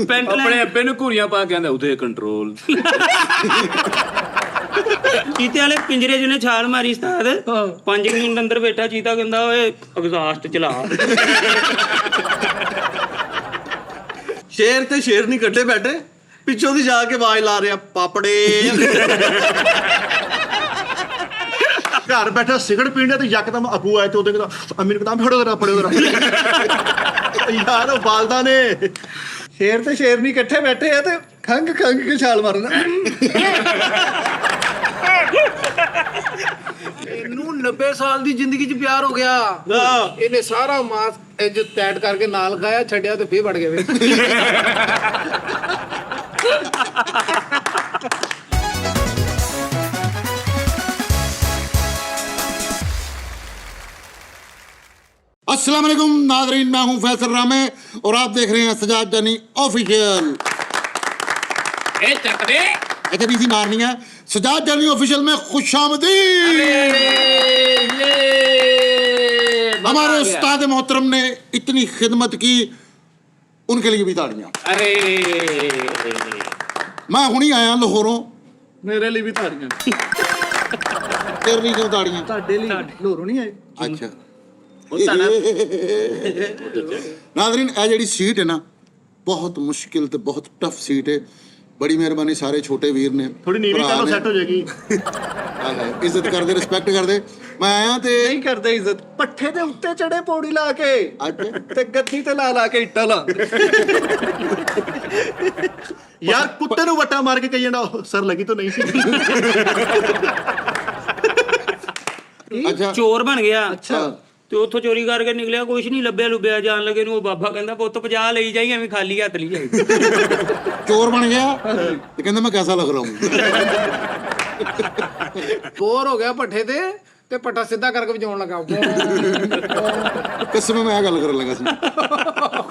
Pant ਆਪਣੇ ਅੱਬੇ ਨੂੰ ਘੂਰੀਆਂ ਪਾ ਕੇ ਆਂਦਾ ਉਹਦੇ ਕੰਟਰੋਲ। ਚੀਤੇ ਵਾਲੇ ਪਿੰਜਰੇ 'ਚ ਨੇ ਛਾਲ ਮਾਰੀ ਉਸਤਾਦ। 5 ਮਿੰਟ ਅੰਦਰ ਬੈਠਾ ਚੀਤਾ ਕਹਿੰਦਾ ਓਏ ਐਗਜ਼ਾਸਟ ਚਲਾ। ਸ਼ੇਰ ਤੇ ਸ਼ੇਰ ਨਹੀਂ ਕੱਢੇ ਬੈਠੇ, ਪਿੱਛੋਂ ਦੀ ਜਾ ਕੇ ਆਵਾਜ਼ ਲਾ ਰਿਹਾ ਪਾਪੜੇ। ਘਰ ਬੈਠਾ ਸਿਗਰਟ ਪੀਂਦਾ ਤੇ ਯਕਦਮ ਅਬੂ ਆਏ ਤੇ ਉਹਦੇ ਕਹਿੰਦਾ ਅਮੀਰ ਕਹਿੰਦਾ ਫੜੋ ਜਰਾ ਫੜੋ ਜਰਾ। ਯਾਰ ਉਹ ਬਾਲਦਾ ਨੇ ਸ਼ੇਰ ਤੇ ਸ਼ੇਰ ਨਹੀਂ ਇਕੱਠੇ ਬੈਠੇ ਆ ਤੇ ਖੰਗ ਖੰਗ ਕੇ ਛਾਲ ਮਾਰਨਾ। ਇਹਨੂੰ 90 ਸਾਲ ਦੀ ਜ਼ਿੰਦਗੀ 'ਚ ਪਿਆਰ ਹੋ ਗਿਆ। ਇਹਨੇ ਸਾਰਾ ਮਾਸ ਇੰਜ ਟੈਟ ਕਰਕੇ ਨਾਲ ਖਾਇਆ, ਛੱਡਿਆ ਤੇ ਫੇਰ ਵੜ ਗਿਆ ਵੇ। अस्सलाम वालेकुम नाज़रीन, मैं हूं फैसल रामे और आप देख रहे हैं सजाद जानी ऑफिशियल। अच्छा बीसी मारनी है। सजाद जानी ऑफिशियल में खुशामदीद। हमारे उस्ताद मोहतरम ने इतनी खिदमत की, उनके लिए भी ताड़ियां। अरे मैं हुणी आया लाहौरों, ਮੇਰੇ ਲਈ ਵੀ ਤਾੜੀਆਂ। तेरे लिए क्यों ताड़ियां? ਤੁਹਾਡੇ ਲਈ ਲੋਰੋਂ ਨਹੀਂ ਆਏ। अच्छा नाज़रीन, ਇਹ ਜਿਹੜੀ ਸੀਟ ਹੈ ਨਾ ਬਹੁਤ ਮੁਸ਼ਕਿਲ ਤੇ ਬਹੁਤ ਟਫ ਸੀਟ ਹੈ। ਬੜੀ ਮਿਹਰਬਾਨੀ ਸਾਰੇ ਛੋਟੇ ਵੀਰ ਨੇ, ਥੋੜੀ ਨੀਵੀਂ ਕਰ ਲਓ, ਸੈੱਟ ਹੋ ਜਾਏਗੀ। ਇੱਜ਼ਤ ਕਰਦੇ, ਰਿਸਪੈਕਟ ਕਰਦੇ। ਮੈਂ ਆਇਆ ਤੇ ਨਹੀਂ ਕਰਦੇ ਇੱਜ਼ਤ, ਪੱਠੇ ਦੇ ਉੱਤੇ ਚੜੇ ਪੌੜੀ ਲਾ ਕੇ ਤੇ ਗੱਦੀ ਤੇ ਲਾ ਕੇ ਇੱਟਾਂ ਲਾ। ਯਾਰ ਕੁੱਤੇ ਨੂੰ ਵੱਟਾ ਮਾਰ ਕੇ ਕਹੀ ਜਾਂਦਾ ਸਰ ਲੱਗੀ ਤਾਂ ਨਹੀਂ ਸੀ। ਅੱਛਾ ਚੋਰ ਬਣ ਗਿਆ। ਅੱਛਾ ਤੇ ਉੱਥੋਂ ਚੋਰੀ ਕਰਕੇ ਨਿਕਲਿਆ, ਕੁਛ ਨਹੀਂ ਲੱਭਿਆ ਲੁੱਭਿਆ। ਜਾਣ ਲੱਗੇ ਨੂੰ ਉਹ ਬਾਬਾ ਕਹਿੰਦਾ ਪੁੱਤ 50 ਲਈ ਜਾਈ, ਐਵੇਂ ਖਾਲੀ ਹੱਥ ਲਈ ਜਾਈ। ਚੋਰ ਬਣ ਗਿਆ ਤੇ ਕਹਿੰਦਾ ਮੈਂ ਕੈਸਾ ਲੱਗ ਰਹਾ ਹੂੰ। ਬੋਰ ਹੋ ਗਿਆ ਪੱਠੇ ਤੇ ਪੱਠਾ ਸਿੱਧਾ ਕਰਕੇ ਵਜਾਉਣ ਲੱਗਾ। ਕਸਮ ਮੈਂ ਇਹ ਗੱਲ ਕਰਨ ਲੱਗਾ ਸੀ।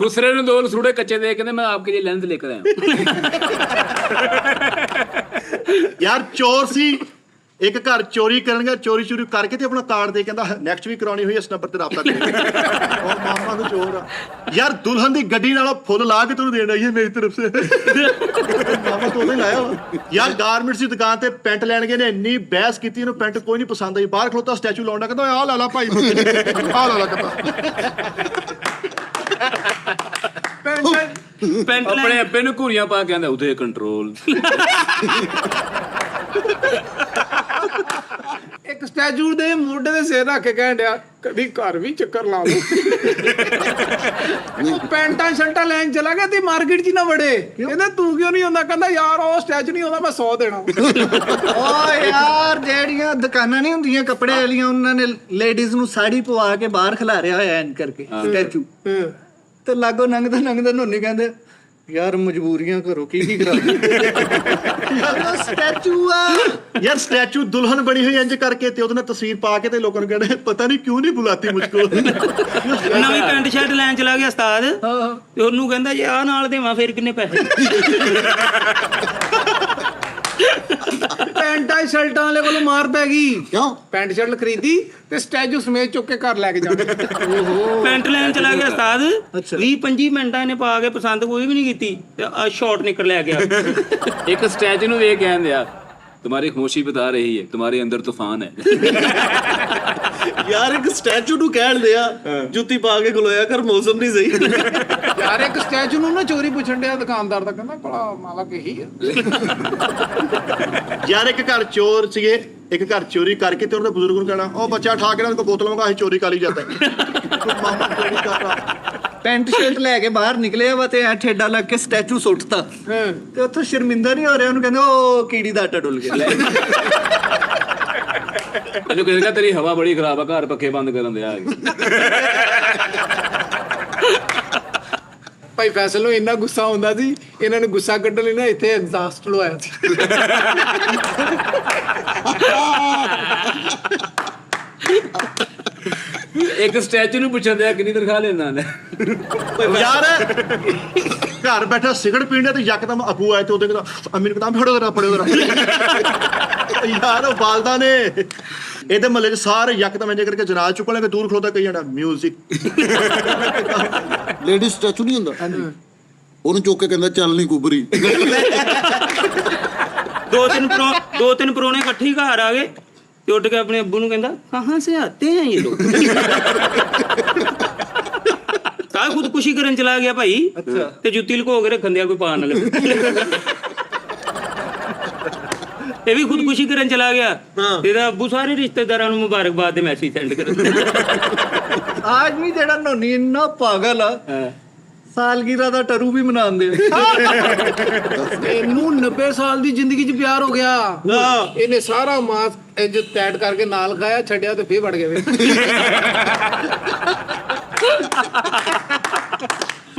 खुसरे ने 2 लसूड़े कच्चे दे के मैं आपके लिए लेंस लेकर आया। ਯਾਰ ਚੋਰ ਸੀ, ਇੱਕ ਘਰ ਚੋਰੀ ਕਰਨਗਾ, ਚੋਰੀ ਕਰਕੇ ਤੇ ਆਪਣਾ ਕਾਰਡ ਦੇ ਕਹਿੰਦਾ ਨੈਕਸਟ ਵੀ ਕਰਾਉਣੀ ਹੋਈ ਇਸ ਨੰਬਰ ਤੇ ਰਾਬਤਾ ਕਰੇ। ਉਹ ਮਾਮਾ ਨੂੰ ਚੋਰ ਆ ਯਾਰ, ਦੁਲਹਨ ਦੀ ਗੱਡੀ ਨਾਲੋਂ ਫੁੱਲ ਲਾ ਕੇ ਤੈਨੂੰ ਦੇਣ ਆਈ ਹੈ ਮੇਰੀ ਤਰਫ ਸੇ। ਮਾਮਾ ਤੋਂ ਉਹਨੇ ਲਾਇਆ ਵਾ। ਯਾਰ ਗਾਰਮੈਂਟਸ ਦੀ ਦੁਕਾਨ ਤੇ ਪੈਂਟ ਲੈਣ ਗਏ ਨੇ, ਇੰਨੀ ਬਹਿਸ ਕੀਤੀ, ਇਹਨੂੰ ਪੈਂਟ ਕੋਈ ਨਹੀਂ ਪਸੰਦ ਆਈ। ਬਾਹਰ ਖਲੋਤਾ ਸਟੈਚੂ ਲਾਉਂਦਾ, ਕਹਿੰਦਾ ਆਹ ਲਾ ਲਾ ਭਾਈ, ਆਹ ਲਾ ਲਾ ਕਹਿੰਦਾ। ਪੈਂਟ ਆਪਣੇ ਅੱਬੇ ਨੂੰ ਘੂਰੀਆਂ ਪਾ ਕੇ ਆਂਦਾ ਉਹਦੇ ਕੰਟਰੋਲ। ਇੱਕ ਸਟੈਚੂ ਦੇ ਮੋਢੇ ਦੇ ਸਿਰ ਰੱਖ ਕੇ ਕਹਿਣ ਡਿਆ ਕਦੀ ਘਰ ਵੀ ਚੱਕਰ ਲਾ ਲਓ। ਉਹ ਪੈਂਟਾਂ ਸ਼ਰਟਾਂ ਲੈਣ ਚਲਾ ਗਿਆ ਤੇ ਮਾਰਕੀਟ 'ਚ ਨਾ ਵੜੇ। ਕਹਿੰਦਾ ਤੂੰ ਕਿਉਂ ਨਹੀਂ ਆਉਂਦਾ? ਕਹਿੰਦਾ ਯਾਰ ਉਹ ਸਟੈਚੂ ਨਹੀਂ ਆਉਂਦਾ, ਮੈਂ 100 ਦੇਣਾ। ਓ ਯਾਰ ਜਿਹੜੀਆਂ ਦੁਕਾਨਾਂ ਨਹੀਂ ਹੁੰਦੀਆਂ ਕੱਪੜੇ ਵਾਲੀਆਂ, ਉਹਨਾਂ ਨੇ ਲੇਡੀਜ਼ ਨੂੰ ਸਾੜੀ ਪਵਾ ਕੇ ਬਾਹਰ ਖਿਲਾਰਿਆ ਹੋਇਆ ਐਨ ਕਰਕੇ ਸਟੈਚੂ। ਤੇ ਲਾਗੋ ਨੰਗਦਾ ਨੋਨੀ ਕਹਿੰਦੇ ਯਾਰ ਮਜਬੂਰੀਆਂ ਕਰੋ, ਕੀ ਕਰਾ। ਯਾਰ ਸਟੈਚੂ ਆ, ਯਾਰ ਸਟੈਚੂ ਦੁਲਹਨ ਬਣੀ ਹੋਈ ਇੰਜ ਕਰਕੇ ਤੇ ਉਹਦੇ ਨਾਲ ਤਸਵੀਰ ਪਾ ਕੇ ਤੇ ਲੋਕਾਂ ਨੂੰ ਕਹਿੰਦੇ ਪਤਾ ਨਹੀਂ ਕਿਉਂ ਨਹੀਂ ਬੁਲਾਤੀ ਮੁਝਕੋ। ਨਵੀਂ ਪੈਂਟ ਸ਼ਰਟ ਲੈਣ ਚਲਾ ਗਿਆ ਉਸਤਾਦ ਤੇ ਉਹਨੂੰ ਕਹਿੰਦਾ ਜੇ ਆਹ ਨਾਲ ਦੇਵਾਂ ਫਿਰ ਕਿੰਨੇ ਪੈਸੇ? ਪੈਂਟਾਂ ਸ਼ਰਟਾਂ ਵਾਲੇ ਕੋਲੋਂ ਮਾਰ ਪੈ ਗਈ। ਕਿਉਂ? ਪੈਂਟ ਸ਼ਰਟ ਖਰੀਦੀ ਤੇ ਸਟੈਚੂ ਸਮੇਤ ਚੁੱਕ ਕੇ ਘਰ ਲੈ ਕੇ ਜਾਣਾ। ਪੈਂਟ ਲੈਣ ਚਲਾ ਗਿਆ ਉਸਤਾਦ, 20-25 ਮਿੰਟਾਂ ਇਹਨੇ ਪਾ ਕੇ ਪਸੰਦ ਕੋਈ ਵੀ ਨਹੀਂ ਕੀਤੀ ਤੇ ਆ ਸ਼ਾਰਟ ਨਿਕਲ ਲੈ ਗਿਆ। एक स्टैचू ਨੂੰ ਵੇਖ ਕਹਿੰਦੇ ਆ तुम्हारी खामोशी बता रही है तुम्हारे अंदर तूफान है। ਯਾਰ ਇੱਕ ਸਟੈਚੂ ਨੂੰ ਕਹਿਣ ਦਿਆ ਜੁੱਤੀ ਪਾ ਕੇ ਖਲੋਇਆ ਕਰ, ਮੌਸਮ ਨਹੀਂ ਸਹੀ। ਯਾਰ ਇੱਕ ਸਟੈਚੂ ਨੂੰ ਨਾ ਚੋਰੀ ਪੁੱਛਣ ਡਿਆ ਦੁਕਾਨਦਾਰ ਦਾ, ਕਹਿੰਦਾ ਭਲਾ ਮਾਲਕ ਇਹੀ ਆ। ਯਾਰ ਇੱਕ ਘਰ ਚੋਰ ਸੀਗੇ, ਇੱਕ ਘਰ ਚੋਰੀ ਕਰਕੇ ਤੇ ਉਹਦੇ ਬਜ਼ੁਰਗ ਨੂੰ ਕਹਿਣਾ ਉਹ ਬੱਚਾ ਠਾ ਕੇ ਨਾ ਕੋ ਬੋਤਲ ਮੰਗਾ, ਅਸੀਂ ਚੋਰੀ ਕਰ ਹੀ ਜਾਂਦਾ। ਮਾਮਾ ਚੋਰੀ ਕਰ ਰਹਾ, ਪੈਂਟ ਸ਼ਰਟ ਲੈ ਕੇ ਬਾਹਰ ਨਿਕਲਿਆ ਵਾ ਤੇ ਐ ਠੇਡਾ ਲੱਗ ਕੇ ਸਟੈਚੂ ਸੁੱਟਤਾ ਤੇ ਉੱਥੋਂ ਸ਼ਰਮਿੰਦਾ ਨਹੀਂ ਹੋ ਰਿਹਾ, ਉਹਨੂੰ ਕਹਿੰਦੇ ਉਹ ਕੀੜੀ ਦਾ ਆਟਾ ਡੁੱਲ ਗਿਆ। जो कहेगा तेरी हवा बड़ी खराब है घर पक्के बंद कर दिया। ਭਾਈ ਫੈਸਲ ਨੂੰ ਇੰਨਾ ਗੁੱਸਾ ਆਉਂਦਾ ਸੀ, ਇਹਨਾਂ ਨੇ ਗੁੱਸਾ ਕੱਢਣ ਲਈ ਨਾ ਇੱਥੇ ਐਗਜ਼ਾਸਟ ਲਵਾਇਆ ਸੀ। एक स्टैचू ਨੂੰ ਪੁੱਛਣ ਦਿਆ ਕਿੰਨੀ ਤਨਖਾਹ ਲੈਂਦਾ ਨੇ। ਯਾਰ ਘਰ ਬੈਠਾ ਸਿਗਰਟ ਪੀਂਦਾ ਤੇ ਯਕਦਮ ਅਬੂ ਆਏ ਤੇ ਉਹਦੇ ਕਹਿੰਦਾ ਅਮੀਰ ਕਹਿੰਦਾ ਫੜੋ ਜਰਾ ਫੜੋ ਜਰਾ। ਯਾਰ ਉਹ ਬਾਲਦਾ ਨੇ ਇਹਦੇ ਮਹੱਲੇ 'ਚ ਸਾਰੇ ਯਕਦਮ ਇੰਜ ਕਰਕੇ ਜਨਾਜ਼ ਚੁੱਕ ਲੈਣਗੇ, ਦੂਰ ਖਲੋਤਾ ਕਹੀ ਜਾਣਾ ਮਿਊਜ਼ਿਕ। ਲੇਡੀਜ਼ ਸਟੈਚੂ ਨਹੀਂ ਹੁੰਦਾ। ਉਹਨੂੰ ਚੁੱਕ ਕੇ ਕਹਿੰਦਾ ਚੱਲ ਨਹੀਂ ਕੁਬਰੀ। ਦੋ ਤਿੰਨ ਪਰੋਣੇ ਇਕੱਠੇ ਹੀ ਘਰ ਆ ਗਏ ਤੇ ਉੱਠ ਕੇ ਆਪਣੇ ਅੱਬੂ ਨੂੰ ਕਹਿੰਦਾ ਕਹਾਂ ਸੇ ਆਤੇ हैं ये लोग। ਤਾਂ ਖੁਦਕੁਸ਼ੀ ਕਰਨ ਚਲਾ ਗਿਆ ਭਾਈ ਤੇ ਜੁੱਤੀ ਲੁਕੋ ਕੇ ਰੱਖਣ ਦਿਆ ਕੋਈ ਪਾ ਨਾ ਲੱਗੇ। ਇਹ ਵੀ ਖੁਦਕੁਸ਼ੀ ਕਰਨ ਚਲਾ ਗਿਆ ਇਹਦਾ ਅੱਬੂ ਸਾਰੇ ਰਿਸ਼ਤੇਦਾਰਾਂ ਨੂੰ ਮੁਬਾਰਕਬਾਦ ਦੇ ਮੈਸੇਜ ਸੈਂਡ ਕਰ। ਆਦਮੀ ਜਿਹੜਾ ਨੋਨੀ ਇੰਨਾ ਪਾਗਲ ਆ ਸਾਲਗਿਰਾ ਦਾ ਟਰੂ ਵੀ ਮਨਾਉਂਦੇ ਇਹਨੂੰ 90 ਸਾਲ ਦੀ ਜ਼ਿੰਦਗੀ 'ਚ ਪਿਆਰ ਹੋ ਗਿਆ। ਇਹਨੇ ਸਾਰਾ ਮਾਸ ਇੰਜ ਟੈਟ ਕਰਕੇ ਨਾਲ ਖਾਇਆ, ਛੱਡਿਆ ਤੇ ਫੇਰ ਵੜ ਗਿਆ।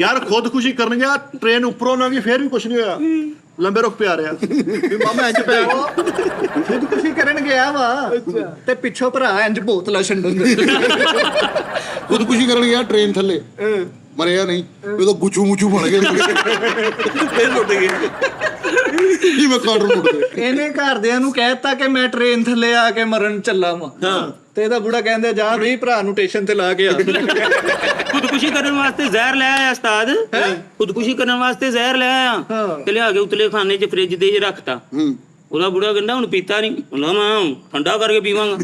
ਯਾਰ ਖੁਦਕੁਸ਼ੀ ਕਰਨ ਗਿਆ ਟ੍ਰੇਨ ਉੱਪਰੋਂ ਨਾ ਵੀ ਫੇਰ ਵੀ ਕੁਝ ਨਹੀਂ ਹੋਇਆ, ਲੰਬੇ ਰੁਕ ਪਿਆ ਰਿਹਾ ਵੀ ਮਾਮਾ ਇੰਜ ਪਿਆ। ਖੁਦਕੁਸ਼ੀ ਕਰਨ ਗਿਆ ਵਾ ਤੇ ਪਿੱਛੋਂ ਭਰਾ ਇੰਜ ਬੋਤਲਾਂ ਛੰਡਣ ਦੇ। ਖੁਦਕੁਸ਼ੀ ਕਰਨ ਗਿਆ ਟ੍ਰੇਨ ਥੱਲੇ, ਮਰਿਆ ਨਹੀਂ, ਉਹਦਾ ਗੁੱਚੂ ਮੁੱਚੂ ਬਣ ਗਏ, ਫੇਰ ਲੁੱਟ ਗਏ। ਕੀ ਮੈਂ ਕਾਰਡ ਲੁੱਟਦੇ। ਇਹਨੇ ਘਰਦਿਆਂ ਨੂੰ ਕਹਿਤਾ ਕਿ ਮੈਂ ਟ੍ਰੇਨ ਥੱਲੇ ਆ ਕੇ ਮਰਨ ਚੱਲਾ ਵਾਂ ਤੇ ਇਹਦਾ ਬੁੜਾ ਕਹਿੰਦੇ ਜਾ ਵੀ ਭਰਾ ਨੂੰ ਸਟੇਸ਼ਨ ਤੇ ਲਾ ਕੇ ਆ। ਖੁਦਕੁਸ਼ੀ ਕਰਨ ਵਾਸਤੇ ਜ਼ਹਿਰ ਲੈ ਆਇਆ ਉਸਤਾਦ। ਖੁਦਕੁਸ਼ੀ ਕਰਨ ਵਾਸਤੇ ਜ਼ਹਿਰ ਲੈ ਆਇਆ ਤੇ ਲਿਆ ਕੇ ਉਤਲੇ ਖਾਨੇ 'ਚ ਫ੍ਰਿਜ ਦੇ 'ਚ ਰੱਖਤਾ। ਉਹਦਾ ਬੁੜਾ ਕਹਿੰਦਾ ਹੁਣ ਪੀਤਾ ਨਹੀਂ, ਉਹਨਾਂ ਮੈਂ ਠੰਡਾ ਕਰਕੇ ਪੀਵਾਂਗਾ।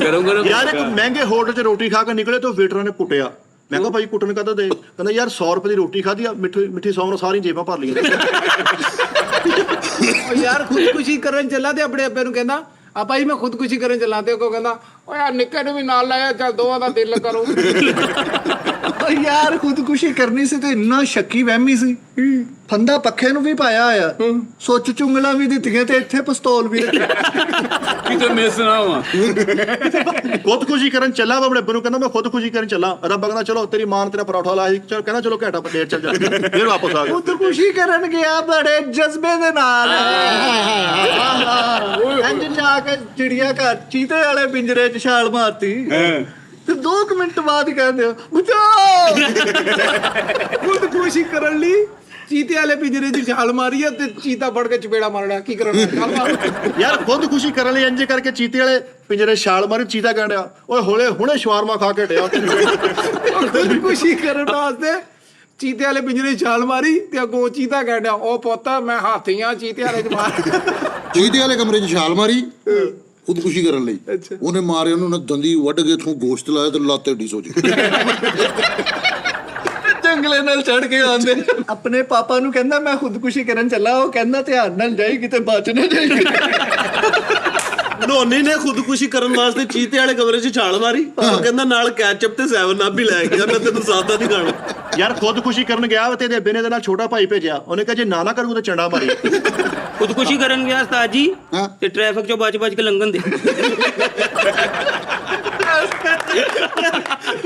ਗਰਮ ਯਾਰ ਇੱਕ ਮਹਿੰਗੇ ਹੋਟਲ 'ਚ ਰੋਟੀ ਖਾ ਕੇ ਨਿਕਲੇ ਤੇ ਵੇਟਰ ਨੇ ਕੁੱਟਿਆ। ਮੈਂ ਕਿਹਾ ਭਾਈ ਕੁੱਟਣ ਕਾਹਦਾ ਦੇ? ਕਹਿੰਦਾ ਯਾਰ 100 ਰੁਪਏ ਦੀ ਰੋਟੀ ਖਾਧੀ ਆ, ਮਿੱਠੀ 100 ਨਾਲ ਸਾਰੀਆਂ ਜੇਬਾਂ ਭਰ ਲਈਆਂ। ਯਾਰ ਖੁਦਕੁਸ਼ੀ ਕਰਨ ਚੱਲਾ ਤੇ ਆਪਣੇ ਅੱਬੇ ਨੂੰ ਕਹਿੰਦਾ ਆਪਾਂ ਜੀ ਮੈਂ ਖੁਦਕੁਸ਼ੀ ਕਰਨ ਚੱਲਾ ਤੇ ਉਹ ਕਹਿੰਦਾ ਓ ਯਾਰ ਨਿੱਕੇ ਨੂੰ ਵੀ ਨਾਲ ਲਾਇਆ, ਚੱਲ ਦੋਵਾਂ ਦਾ ਦਿਲ ਕਰੋ। ਯਾਰ ਖੁਦਕੁਸ਼ੀ ਕਰਨੀ ਸੀ ਤੇ ਇੰਨਾ ਸ਼ੱਕੀ ਵਹਿਮੀ ਸੀ, ਫੰਦਾ ਪੱਖੇ ਨੂੰ ਵੀ ਪਾਇਆ ਆ, ਸੁੱਚ ਚੁੰਗਲਾਂ ਵੀ ਦਿੱਤੀਆਂ ਤੇ ਇੱਥੇ ਪਿਸਤੌਲ ਵੀ ਰੱਖਿਆ। ਕਿਤੇ ਮਿਸ ਨਾ ਹੋਵਾਂ। ਖੁਦਕੁਸ਼ੀ ਕਰਨ ਚੱਲਾ ਵਾ, ਆਪਣੇ ਅੱਬੇ ਨੂੰ ਕਹਿੰਦਾ ਮੈਂ ਖੁਦਕੁਸ਼ੀ ਕਰਨ ਚੱਲਾ। ਰੱਬ ਕਹਿੰਦਾ ਚਲੋ ਤੇਰੀ ਮਾਂ ਨੇ ਤੇਰਾ ਪਰੌਠਾ ਲਾਇਆ ਸੀ, ਚਲ ਕਹਿੰਦਾ ਚਲੋ ਘੰਟਾ ਡੇਢ ਚੱਲ ਜਾ, ਫਿਰ ਵਾਪਸ ਆ ਗਿਆ। ਖੁਦਕੁਸ਼ੀ ਕਰਨ ਗਿਆ ਬੜੇ ਜਜ਼ਬੇ ਦੇ ਨਾਲ, ਇੰਜ ਜਾ ਕੇ ਚਿੜੀਆ ਘਰ ਚੀਤੇ ਵਾਲੇ ਪਿੰਜਰੇ 'ਚ ਛਾਲ ਮਾਰਤੀ ਤੇ 2 ਮਿੰਟ ਬਾਅਦ ਕਹਿੰਦੇ ਬਚਾਓ। ਖੁਦਕੁਸ਼ੀ ਕਰਨ ਲਈ ਚੀਤੇ ਵਾਲੇ ਪਿੰਜਰੇ 'ਚ ਛਾਲ ਮਾਰੀ ਤੇ ਚੀਤਾ ਫੜ ਕੇ ਚਪੇੜਾ ਮਾਰਨਾ। ਕੀ ਕਰਨਾ ਯਾਰ ਖੁਦਕੁਸ਼ੀ ਕਰਨ ਲਈ ਇੰਜ ਕਰਕੇ ਚੀਤੇ ਵਾਲੇ ਪਿੰਜਰੇ ਛਾਲ ਮਾਰੀ। ਚੀਤਾ ਕਹਿੰਦਾ ਓਏ ਹੁਣੇ ਸ਼ਵਾਰਮਾ ਖਾ ਕੇ ਹਟਿਆ। ਖੁਦਕੁਸ਼ੀ ਕਰਨ ਵਾਸਤੇ ਚੀਤੇ ਵਾਲੇ ਪਿੰਜਰੇ 'ਚ ਛਾਲ ਮਾਰੀ ਤੇ ਅੱਗੋਂ ਚੀਤਾ ਕਹਿੰਦਾ ਉਹ ਪੁੱਤ ਮੈਂ ਹਾਥੀਆਂ ਚੀਤੇ ਵਾਲੇ 'ਚ ਮਾਰ। ਚੀਤੇ ਵਾਲੇ ਕਮਰੇ 'ਚ ਛਾਲ ਮਾਰੀ ਖੁਦਕੁਸ਼ੀ ਕਰਨ ਲਈ। ਉਹਨੇ ਮਾਰੇ, ਉਹਨੂੰ ਦੰਦੀ ਵੱਢ ਕੇ ਇਥੋਂ ਗੋਸ਼ਤ ਲਾਇਆ ਤੇ ਲੱਤ ਢੀ ਸੋਚ ਗਈ। ਜੰਗਲੇ ਨਾਲ ਚੜ ਕੇ ਆਂਦੇ ਆਪਣੇ ਪਾਪਾ ਨੂੰ ਕਹਿੰਦਾ ਮੈਂ ਖੁਦਕੁਸ਼ੀ ਕਰਨ ਚੱਲਾ। ਉਹ ਕਹਿੰਦਾ ਧਿਆਨ ਨਾਲ ਜਾਈ ਕਿਤੇ ਬਚ ਨਾ ਜਾਈ। ਧੋਨੀ ਨੇ ਖੁਦਕੁਸ਼ੀ ਕਰਨ ਵਾਸਤੇ ਚੀਤੇ ਵਾਲੇ ਕਮਰੇ 'ਚ ਛਾਲ ਮਾਰੀ। ਉਹ ਕਹਿੰਦਾ ਨਾਲ ਕੈਚਅਪ ਤੇ 7 ਵੀ ਲੈ ਗਿਆ, ਮੈਂ ਤੈਨੂੰ ਸਾਦਾ ਨਹੀਂ ਖਾਣਾ। ਯਾਰ ਖੁਦਕੁਸ਼ੀ ਕਰਨ ਗਿਆ ਤੇ ਇਹਦੇ ਅੱਬੇ ਨੇ ਇਹਦੇ ਨਾਲ ਛੋਟਾ ਭਾਈ ਭੇਜਿਆ। ਉਹਨੇ ਕਿਹਾ ਜੇ ਨਾ ਕਰੂੰ ਤਾਂ ਚੰਡਾ ਮਾਰੀ। ਖੁਦਕੁਸ਼ੀ ਕਰਨ ਗਿਆ ਉਸਤਾਦ ਜੀ ਤੇ ਟ੍ਰੈਫਿਕ 'ਚੋਂ ਬਚ ਕੇ ਲੰਘਣ ਦੇ।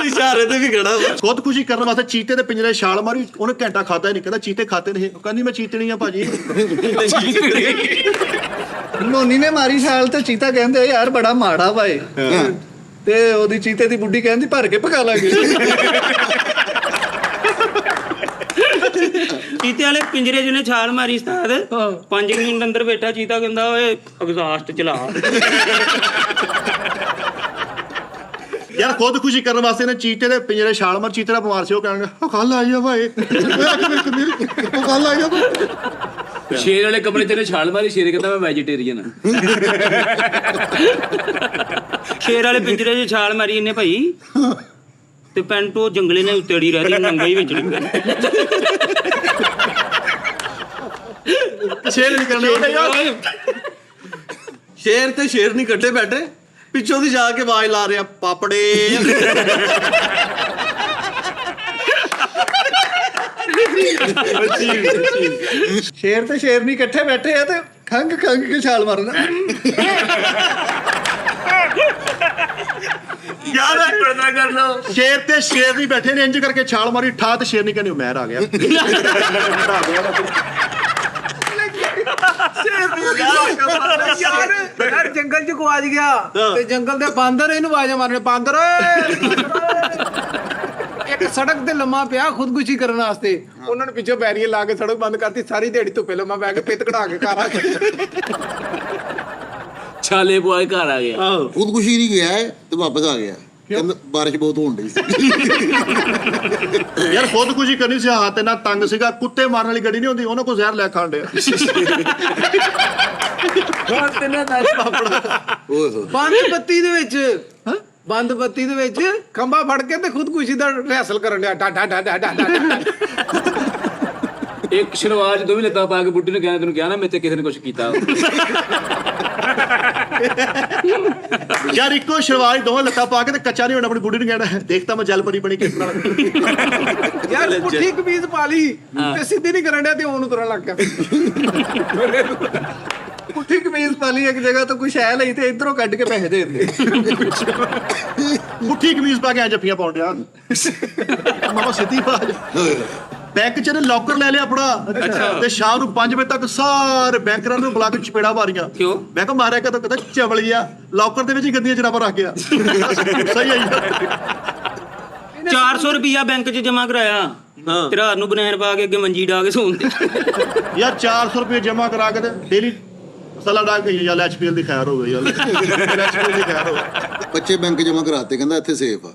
ਇਸ਼ਾਰੇ ਤੇ ਵੀ ਖੜਾ ਵਾ। ਖੁਦਕੁਸ਼ੀ ਕਰਨ ਵਾਸਤੇ ਚੀਤੇ ਦੇ ਪਿੰਜਰੇ ਛਾਲ ਮਾਰੀ। ਉਹਨੇ ਘੰਟਾ ਖਾਦਾ ਨਹੀਂ, ਕਹਿੰਦਾ ਚੀਤੇ ਖਾਤੇ ਨਹੀਂ। ਉਹ ਕਹਿੰਦੀ ਮੈਂ ਚੀਤਣੀ ਆ ਭਾਜੀ। ਨੋਨੀ ਨੇ ਮਾਰੀ ਛਾਲ ਤੇ ਚੀਤਾ ਕਹਿੰਦੇ ਯਾਰ ਬੜਾ ਮਾੜਾ ਵਾਏ ਤੇ ਉਹਦੀ ਚੀਤੇ ਦੀ ਬੁੱਢੀ ਕਹਿੰਦੀ ਭਰ ਕੇ ਪਕਾ ਲਾਂਗੇ। ਚੀਤੇ ਵਾਲੇ ਪਿੰਜਰੇ 'ਚ ਉਹਨੇ ਛਾਲ ਮਾਰੀ ਉਸਤਾਦ। 5 ਮਿੰਟ ਅੰਦਰ ਬੈਠਾ ਚੀਤਾ ਕਹਿੰਦਾ ਓਏ ਐਗਜ਼ਾਸਟ ਚਲਾ। ਯਾਰ ਖੁਦਕੁਸ਼ੀ ਕਰਨ ਵਾਸਤੇ ਨੇ ਚੀਤੇ ਦੇ ਪਿੰਜਰੇ ਛਾਲ ਮਾਰ। ਚੀਤੇ ਦਾ ਬਿਮਾਰ ਸੀ, ਉਹ ਕਹਿਣਗੇ ਉਹ ਕੱਲ ਆਈ ਆ ਭਾਈ, ਉਹ ਕੱਲ ਆਈ ਆ। ਸ਼ੇਰ ਵਾਲੇ ਕਮਰੇ 'ਚ ਇਹਨੇ ਛਾਲ ਮਾਰੀ। ਸ਼ੇਰ ਕਹਿੰਦਾ ਮੈਂ ਵੈਜੀਟੇਰੀਅਨ ਆ। ਸ਼ੇਰ ਵਾਲੇ ਪਿੰਜਰੇ 'ਚ ਛਾਲ ਮਾਰੀ ਇਹਨੇ ਭਾਈ ਤੇ ਪੈਂਟ ਉਹ ਜੰਗਲੇ ਨੇ ਉਤੇੜੀ ਰਹਿ ਗਈ, ਨੰਗਾ ਹੀ ਵਿੱਚ ਨਿਕਲ। ਸ਼ੇਰ ਨਹੀਂ ਕਰਨੇ। ਸ਼ੇਰ ਤੇ ਸ਼ੇਰ ਨਹੀਂ ਇਕੱਠੇ ਬੈਠੇ, ਪਿੱਛੋਂ ਦੀ ਜਾ ਕੇ ਆਵਾਜ਼ ਲਾ ਰਿਹਾ ਪਾਪੜੇ। ਸ਼ੇਰ ਤੇ ਸ਼ੇਰ ਨਹੀਂ ਇਕੱਠੇ ਬੈਠੇ ਆ ਤੇ ਖੰਗ ਕੇ ਛਾਲ ਮਾਰਨਾ। ਯਾਰ ਪਰਦਾ ਕਰ ਲਓ। ਸ਼ੇਰ ਤੇ ਸ਼ੇਰ ਨਹੀਂ ਬੈਠੇ ਨੇ, ਇੰਜ ਕਰਕੇ ਛਾਲ ਮਾਰੀ। ਠਾ ਤੇ ਸ਼ੇਰ ਨਹੀਂ ਕਹਿੰਦੇ ਮਹਿਰ ਆ ਗਿਆ। ਯਾਰ ਜੰਗਲ 'ਚ ਗਵਾਚ ਗਿਆ ਤੇ ਜੰਗਲ ਦੇ ਬਾਂਦਰ ਇਹਨੂੰ ਆਵਾਜ਼ਾਂ ਮਾਰਨੇ, ਬਾਂਦਰ ਇੱਕ ਸੜਕ ਤੇ ਲੰਮਾ ਪਿਆ ਖੁਦਕੁਸ਼ੀ ਕਰਨ ਵਾਸਤੇ। ਉਹਨਾਂ ਨੇ ਪਿੱਛੇ ਬੈਰੀਅਰ ਲਾ ਕੇ ਸੜਕ ਬੰਦ ਕਰਤੀ। ਸਾਰੀ ਦਿਹਾੜੀ ਧੁੱਪੇ ਲੰਮਾ ਬੈ ਕੇ ਪਿੱਤ ਕਢਾ ਕੇ ਘਰ ਆ ਗਿਆ। ਛਾਲੇ ਪੁਆਏ ਘਰ ਆ ਗਿਆ। ਖੁਦਕੁਸ਼ੀ ਨਹੀਂ ਗਿਆ ਤੇ ਵਾਪਸ ਆ ਗਿਆ। ਕਹਿੰਦਾ ਬਾਰਿਸ਼ ਬਹੁਤ ਹੋਣ ਡਈ ਸੀ। ਯਾਰ ਖੁਦਕੁਸ਼ੀ ਕਰਨੀ ਸੀ, ਹੱਥ ਇੰਨਾ ਤੰਗ ਸੀਗਾ, ਕੁੱਤੇ ਮਾਰਨ ਵਾਲੀ ਗੱਡੀ ਨਹੀਂ ਹੁੰਦੀ, ਉਹਨਾਂ ਕੋਲ ਜ਼ਹਿਰ ਲੈ ਖਾਣ ਡਿਆ। ਓਏ ਹੋਏ ਬੰਦ ਬੱਤੀ ਦੇ ਵਿੱਚ ਖੰਭਾ ਫੜ ਕੇ ਤੇ ਖੁਦਕੁਸ਼ੀ ਦਾ ਰਿਹਰਸਲ ਕਰਨ ਡਿਆ ਡਾ ਡਾ ਡਾ ਡਾ ਡਾ ਡਾ। ਇੱਕ ਸ਼ਲਵਾਰ 'ਚ ਦੋਵੇਂ ਲੱਤਾਂ ਪਾ ਕੇ ਬੁੱਢੀ ਨੂੰ ਕਹਿੰਦਾ, ਤੈਨੂੰ ਕਿਹਾ ਨਾ ਮੇਰੇ ਤੇ ਕਿਸੇ ਨੇ ਕੁਝ ਕੀਤਾ। ਯਾਰ ਇੱਕੋ ਸ਼ਲਵਾਰ ਦੋਵੇਂ ਲੱਤਾਂ ਪਾ ਕੇ ਤੇ ਕੱਚਾ ਨਹੀਂ ਹੋਣਾ, ਆਪਣੀ ਬੁੱਢੀ ਨੂੰ ਕਹਿਣਾ ਦੇਖਤਾ ਮੈਂ ਜਲ ਪਰੀ ਬਣੀ ਕਿਸ ਤਰ੍ਹਾਂ। ਯਾਰ ਪੁੱਠੀ ਕਮੀਜ਼ ਪਾ ਲਈ ਤੇ ਸਿੱਧੀ ਨਹੀਂ ਕਰਨ ਡਿਆ ਤੇ ਉਹਨੂੰ ਤੁਰਨ ਲੱਗ ਗਿਆ। ਪੁੱਠੀ ਕਮੀਜ਼ ਪਾ ਲਈ ਇੱਕ ਜਗ੍ਹਾ ਤੋਂ ਕੁਛ ਹੈ ਲਈ ਤੇ ਇਧਰੋਂ ਕੱਢ ਕੇ ਪੈਸੇ ਦੇ ਦਿੰਦੇ। ਮੁੱਠੀ ਕਮੀਜ਼ ਪਾ ਕੇ ਐ ਜੱਫੀਆਂ ਪਾਉਣ ਡਿਆ। ਮਾਮਾ ਸਿੱਧੀ ਪਾ ਜਾ। ਬੈਂਕ ਚ ਨੇ ਲੋਕਰ ਲੈ ਲਿਆ ਆਪਣਾ, ਤੇ ਸ਼ਾਮ ਨੂੰ 5 ਵਜੇ ਤੱਕ ਸਾਰੇ ਬੈਂਕਰਾਂ ਨੂੰ ਬੁਲਾ ਕੇ ਚਪੇੜਾ ਮਾਰੀਆਂ। ਕਿਉਂ? ਮੈਂ ਕਿਹਾ ਮਾਰਿਆ ਕਦੋਂ, ਕਹਿੰਦਾ ਚਵਲੀਆ ਲੋਕਰ ਦੇ ਵਿੱਚ ਹੀ ਗੱਦੀਆਂ ਜਰਾਬਾਂ ਰੱਖ ਗਿਆ। ਸਹੀ ਹੈ ਯਾਰ। 400 ਰੁਪਿਆ ਬੈਂਕ 'ਚ ਜਮਾ ਕਰਾਇਆ ਤੇ ਰਾਤ ਨੂੰ ਬਨੈਣ ਪਾ ਕੇ ਅੱਗੇ ਮੰਜੀ ਡਾ ਕੇ ਸੌਣ ਤੇ। ਯਾਰ 400 ਰੁਪਏ ਜਮਾ ਕਰਾ ਕੇ ਤੇ ਡੇਲੀ ਮਸਾਲਾ ਡਾ ਕੇ ਯਾਰ ਐਚਪੀਐਲ ਦੀ ਖੈਰ ਹੋਵੇ, ਯਾਰ ਐਚਪੀਐਲ ਦੀ ਖੈਰ ਹੋਵੇ। ਬੱਚੇ ਬੈਂਕ ਜਮਾ ਕਰਾਤੇ, ਕਹਿੰਦਾ ਇੱਥੇ ਸੇਫ ਆ।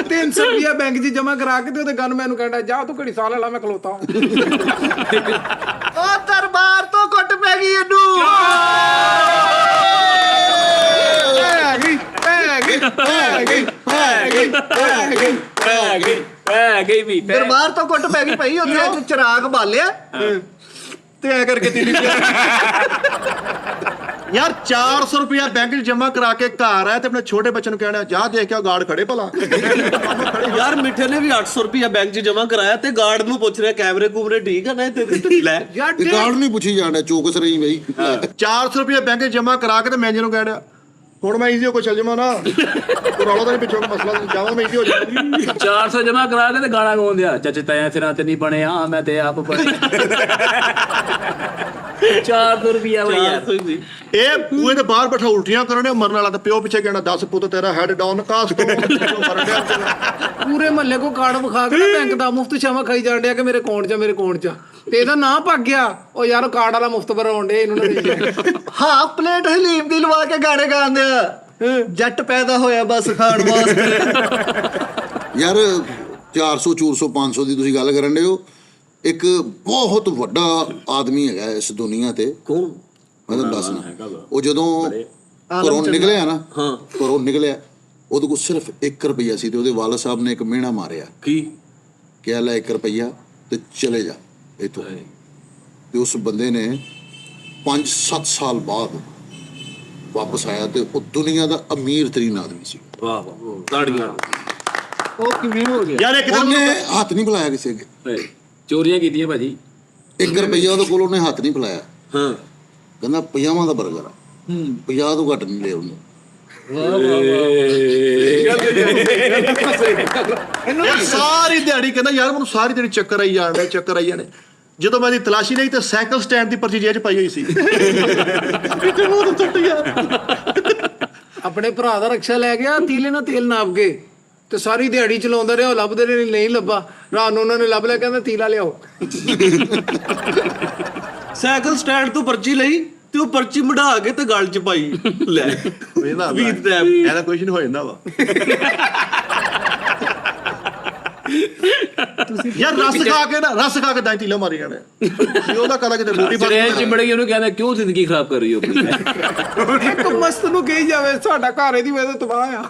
300 ਰੁਪਇਆ ਬੈਂਕ 'ਚ ਜਮਾ ਕਰਾ ਕੇ ਤੇ ਉਹਦੇ ਗਨਮੈਨ ਨੂੰ ਕਹਿੰਦਾ ਜਾ ਤੂੰ ਘੜੀ ਸਾਲ ਲਾ ਮੈਂ ਖਲੋਤਾ। ਉਹ ਦਰਬਾਰ ਤੋਂ ਕੁੱਟ ਪੈ ਗਈ ਇਹਨੂੰ। ਦਰਬਾਰ ਤੋਂ ਕੁੱਟ ਪੈ ਗਈ ਭਾਈ, ਉੱਥੇ ਚਿਰਾਗ ਬਾਲਿਆ ਤੇ ਐ ਕਰਕੇ ਤੀਲੀ। ਯਾਰ 400 ਰੁਪਇਆ ਬੈਂਕ 'ਚ ਜਮਾ ਕਰਾ ਕੇ ਘਰ ਆਇਆ ਤੇ ਆਪਣੇ ਛੋਟੇ ਬੱਚੇ ਨੂੰ ਕਹਿਣਾ ਜਾ ਦੇਖ ਕੇ ਗਾਰਡ ਖੜੇ ਭਲਾ। ਯਾਰ ਮਿੱਠੇ ਨੇ ਵੀ 800 ਰੁਪਇਆ ਬੈਂਕ 'ਚ ਜਮਾ ਕਰਾਇਆ ਤੇ ਗਾਰਡ ਨੂੰ ਪੁੱਛ ਰਿਹਾ ਕੈਮਰੇ ਕੂਮਰੇ ਠੀਕ ਆ ਨਾ ਤੇ ਲੈ। ਤੇ ਗਾਰਡ ਨਹੀਂ ਪੁੱਛੀ ਜਾਂਦਾ, ਚੌਕਸ ਰਹੀ ਬਈ। 400 ਰੁਪਇਆ ਬੈਂਕ 'ਚ ਜਮਾ ਕਰਾ ਕੇ ਤੇ ਮੈਨੇਜਰ ਨੂੰ ਕਹਿਣਾ ਹੁਣ ਮੈਂ ਈਜ਼ੀ ਹੋ ਕੇ ਚੱਲ ਜਾਵਾਂ ਨਾ, ਰੌਲਾ ਤਾਂ ਨਹੀਂ ਪਿੱਛੋਂ ਮਸਲਾ ਜਾਵਾਂ ਮੈਂ ਈਜ਼ੀ ਹੋ ਜਾਵਾਂਗੀ। 400 ਜਮਾ ਕਰਾ ਕੇ ਤੇ ਗਾਣਾ ਗਾਉਂਦਿਆ ਚਾਚੇ ਤਾਇਆ ਸਿਰਾਂ ਤੇ ਨਹੀਂ ਬਣਿਆ ਮੈਂ ਤੇ ਆਪ ਬਣਿਆ। 400 ਰੁਪਿਆ ਵਾ ਯਾਰ। ਇਹ ਪੂਏ ਦੇ ਬਾਹਰ ਬੈਠਾ ਉਲਟੀਆਂ ਕਰਨ ਡਿਆ, ਮਰਨ ਵਾਲਾ ਤੇ ਪਿਓ ਪਿੱਛੇ ਕਹਿਣਾ 10 ਪੁੱਤ ਤੇਰਾ ਹੈਡ ਡਾਊਨ ਕਾਸਟ ਪੂਰੇ ਮਹੱਲੇ ਕੋ ਕਾਰਡ ਵਿਖਾ ਕੇ ਬੈਂਕ ਦਾ ਮੁਫਤ ਛਾਵਾਂ ਖਾਈ ਜਾਣ ਡਿਆ ਕਿ ਮੇਰੇ ਅਕਾਊਂਟ 'ਚ ਮੇਰੇ ਅਕਾਊਂਟ 'ਚ ਤੇ ਇਹਦਾ ਨਾਂ ਭੱਗ ਗਿਆ। ਉਹ ਯਾਰ ਕਾਰਡ ਵਾਲਾ ਮੁਫਤ ਭਰਾਉਣ ਡਿਆ ਇਹਨੂੰ ਨਾ ਦੇਈਏ। ਹਾਫ ਪਲੇਟ ਹਲੀਮ ਦੀ ਲਵਾ ਕੇ ਗਾਣੇ ਗਾਉਂਦੇ ਆ, ਜੱਟ ਪੈਦਾ ਹੋਇਆ ਬਸ ਖਾਣ ਵਾਸਤੇ। ਯਾਰ 400 400 500 ਦੀ ਤੁਸੀਂ ਗੱਲ ਕਰਨ ਡਏ ਹੋ। ਇੱਕ ਬਹੁਤ ਵੱਡਾ ਆਦਮੀ ਹੈਗਾ ਇਸ ਦੁਨੀਆ ਤੇ। ਕੌਣ? ਮੈਂ ਤੁਹਾਨੂੰ ਦੱਸਣਾ, ਉਹ ਜਦੋਂ ਘਰੋਂ ਨਿਕਲਿਆ ਨਾ, ਘਰੋਂ ਨਿਕਲਿਆ ਉਹਦੇ ਕੋਲ ਸਿਰਫ 1 ਰੁਪਈਆ ਸੀ ਤੇ ਉਹਦੇ ਵਾਲਦ ਸਾਹਿਬ ਨੇ ਇੱਕ ਮਿਹਣਾ ਮਾਰਿਆ ਕੀ ਕਿਹਾ ਲੈ 1 ਰੁਪਈਆ ਤੇ ਚਲੇ ਜਾ ਇੱਥੋਂ। ਤੇ ਉਸ ਬੰਦੇ ਨੇ 5-7 ਸਾਲ ਬਾਅਦ ਵਾਪਸ ਆਇਆ ਤੇ ਉਹ ਦੁਨੀਆ ਦਾ ਅਮੀਰ ਤਰੀਨ ਆਦਮੀ ਸੀ। ਵਾਹ ਵਾਹ ਤਾੜੀਆਂ। ਉਹ ਕਿਵੇਂ ਹੋ ਗਿਆ? ਯਾਰ ਇੱਕ ਉਹਨੇ ਹੱਥ ਨਹੀਂ ਫਲਾਇਆ ਕਿਸੇ ਅੱਗੇ, ਚੋਰੀਆਂ ਕੀਤੀਆਂ ਭਾਜੀ। 1 ਰੁਪਈਆ ਉਹਦੇ ਕੋਲ ਉਹਨੇ ਹੱਥ ਨਹੀਂ ਫਲਾਇਆ। ਹਾਂ ਕਹਿੰਦਾ 50 ਦਾ ਬਰਗਰ ਆ, 50 ਤੋਂ ਘੱਟ ਨਹੀਂ ਲਿਆ ਉਹਨੇ। ਯਾਰ ਸਾਰੀ ਦਿਹਾੜੀ ਕਹਿੰਦਾ ਯਾਰ ਮੈਨੂੰ ਸਾਰੀ ਦਿਹਾੜੀ ਚੱਕਰ ਆਈ ਜਾਣ ਚੱਕਰ ਆਈ ਜਾਣੇ। ਜਦੋਂ ਮੈਂ ਦੀ ਤਲਾਸ਼ੀ ਲਈ ਤੇ ਸਾਈਕਲ ਸਟੈਂਡ ਦੀ ਪਰਚੀ ਜੇਬ 'ਚ ਪਾਈ ਹੋਈ ਸੀ। ਆਪਣੇ ਭਰਾ ਦਾ ਰਕਸ਼ਾ ਲੈ ਗਿਆ, ਤੀਲੇ ਨਾਲ ਤੇਲ ਨਾਪ ਕੇ ਤੇ ਸਾਰੀ ਦਿਹਾੜੀ ਚਲਾਉਂਦਾ ਰਿਹਾ। ਉਹ ਲੱਭਦੇ ਰਹੇ ਨਹੀਂ ਲੱਭਾ, ਰਾਤ ਨੂੰ ਉਹਨਾਂ ਨੇ ਲੱਭ ਲਿਆ, ਕਹਿੰਦਾ ਤੀਲਾ ਲਿਆਓ। ਸਾਈਕਲ ਸਟੈਂਡ ਤੋਂ ਪਰਚੀ ਲਈ ਤੇ ਉਹ ਪਰਚੀ ਮਢਾ ਕੇ ਤੇ ਗਲ 'ਚ ਪਾਈ। ਲੈ ਇਹਦਾ ਕੁਝ ਨਹੀਂ ਹੋ ਜਾਂਦਾ ਵਾ। ਯਾਰ ਰਸ ਖਾ ਕੇ ਦਾਈ ਤੀਲਾ ਮਾਰੀ ਜਾਣੇ। ਉਹਦਾ ਕਲਾ ਕਿਤੇ ਰੋਟੀ ਪਾ ਚੜੇਲ ਚ ਬੜੀ ਉਹਨੂੰ ਕਹਿੰਦਾ ਕਿਉਂ ਜ਼ਿੰਦਗੀ ਖਰਾਬ ਕਰ ਰਹੀ ਹੋ ਆਪਣੀ? ਇੱਕ ਮਸਤ ਨੂੰ ਕਹੀ ਜਾਵੇ ਸਾਡਾ ਘਰ ਇਹਦੀ ਵਜ੍ਹਾ ਤੋਂ ਤਬਾਹ ਆ।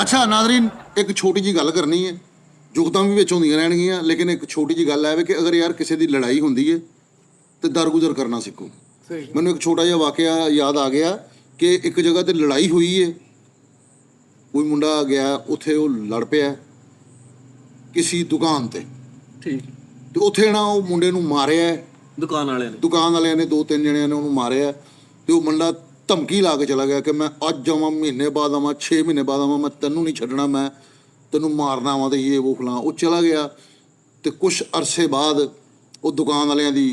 ਅੱਛਾ ਨਾਜ਼ਰੀਨ, ਇੱਕ ਛੋਟੀ ਜੀ ਗੱਲ ਕਰਨੀ ਹੈ। ਜੁਗਤਾਂ ਵੀ ਵਿੱਚ ਹੁੰਦੀਆਂ ਰਹਿਣਗੀਆਂ, ਲੇਕਿਨ ਇੱਕ ਛੋਟੀ ਜੀ ਗੱਲ ਹੈ ਕਿ ਅਗਰ ਯਾਰ ਕਿਸੇ ਦੀ ਲੜਾਈ ਹੁੰਦੀ ਹੈ ਤੇ ਦਰਗੁਜ਼ਰ ਕਰਨਾ ਸਿੱਖੋ। ਮੈਨੂੰ ਇੱਕ ਛੋਟਾ ਜਿਹਾ ਵਾਕਿਆ ਯਾਦ ਆ ਗਿਆ ਕਿ ਇੱਕ ਜਗ੍ਹਾ ਤੇ ਲੜਾਈ ਹੋਈ ਹੈ। ਕੋਈ ਮੁੰਡਾ ਗਿਆ ਉੱਥੇ, ਉਹ ਲੜ ਪਿਆ ਕਿਸੇ ਦੁਕਾਨ ਤੇ। ਠੀਕ। ਤੇ ਉੱਥੇ ਨਾ ਉਹ ਮੁੰਡੇ ਨੂੰ ਮਾਰਿਆ ਦੁਕਾਨ ਵਾਲਿਆਂ ਨੇ। ਦੁਕਾਨ ਵਾਲਿਆਂ ਨੇ 2-3 ਜਣਿਆਂ ਨੇ ਉਹਨੂੰ ਮਾਰਿਆ ਤੇ ਉਹ ਮੁੰਡਾ ਧਮਕੀ ਲਾ ਕੇ ਚਲਾ ਗਿਆ ਕਿ ਮੈਂ ਅੱਜ ਆਵਾਂ, ਮਹੀਨੇ ਬਾਅਦ ਆਵਾਂ, 6 ਮਹੀਨੇ ਬਾਅਦ ਆਵਾਂ, ਮੈਂ ਤੈਨੂੰ ਨਹੀਂ ਛੱਡਣਾ, ਮੈਂ ਤੈਨੂੰ ਮਾਰਨਾ ਆਵਾਂ ਤੇ ਇਹ ਉਹ ਫਲਾਂ। ਉਹ ਚਲਾ ਗਿਆ ਤੇ ਕੁਛ ਅਰਸੇ ਬਾਅਦ ਉਹ ਦੁਕਾਨ ਵਾਲਿਆਂ ਦੀ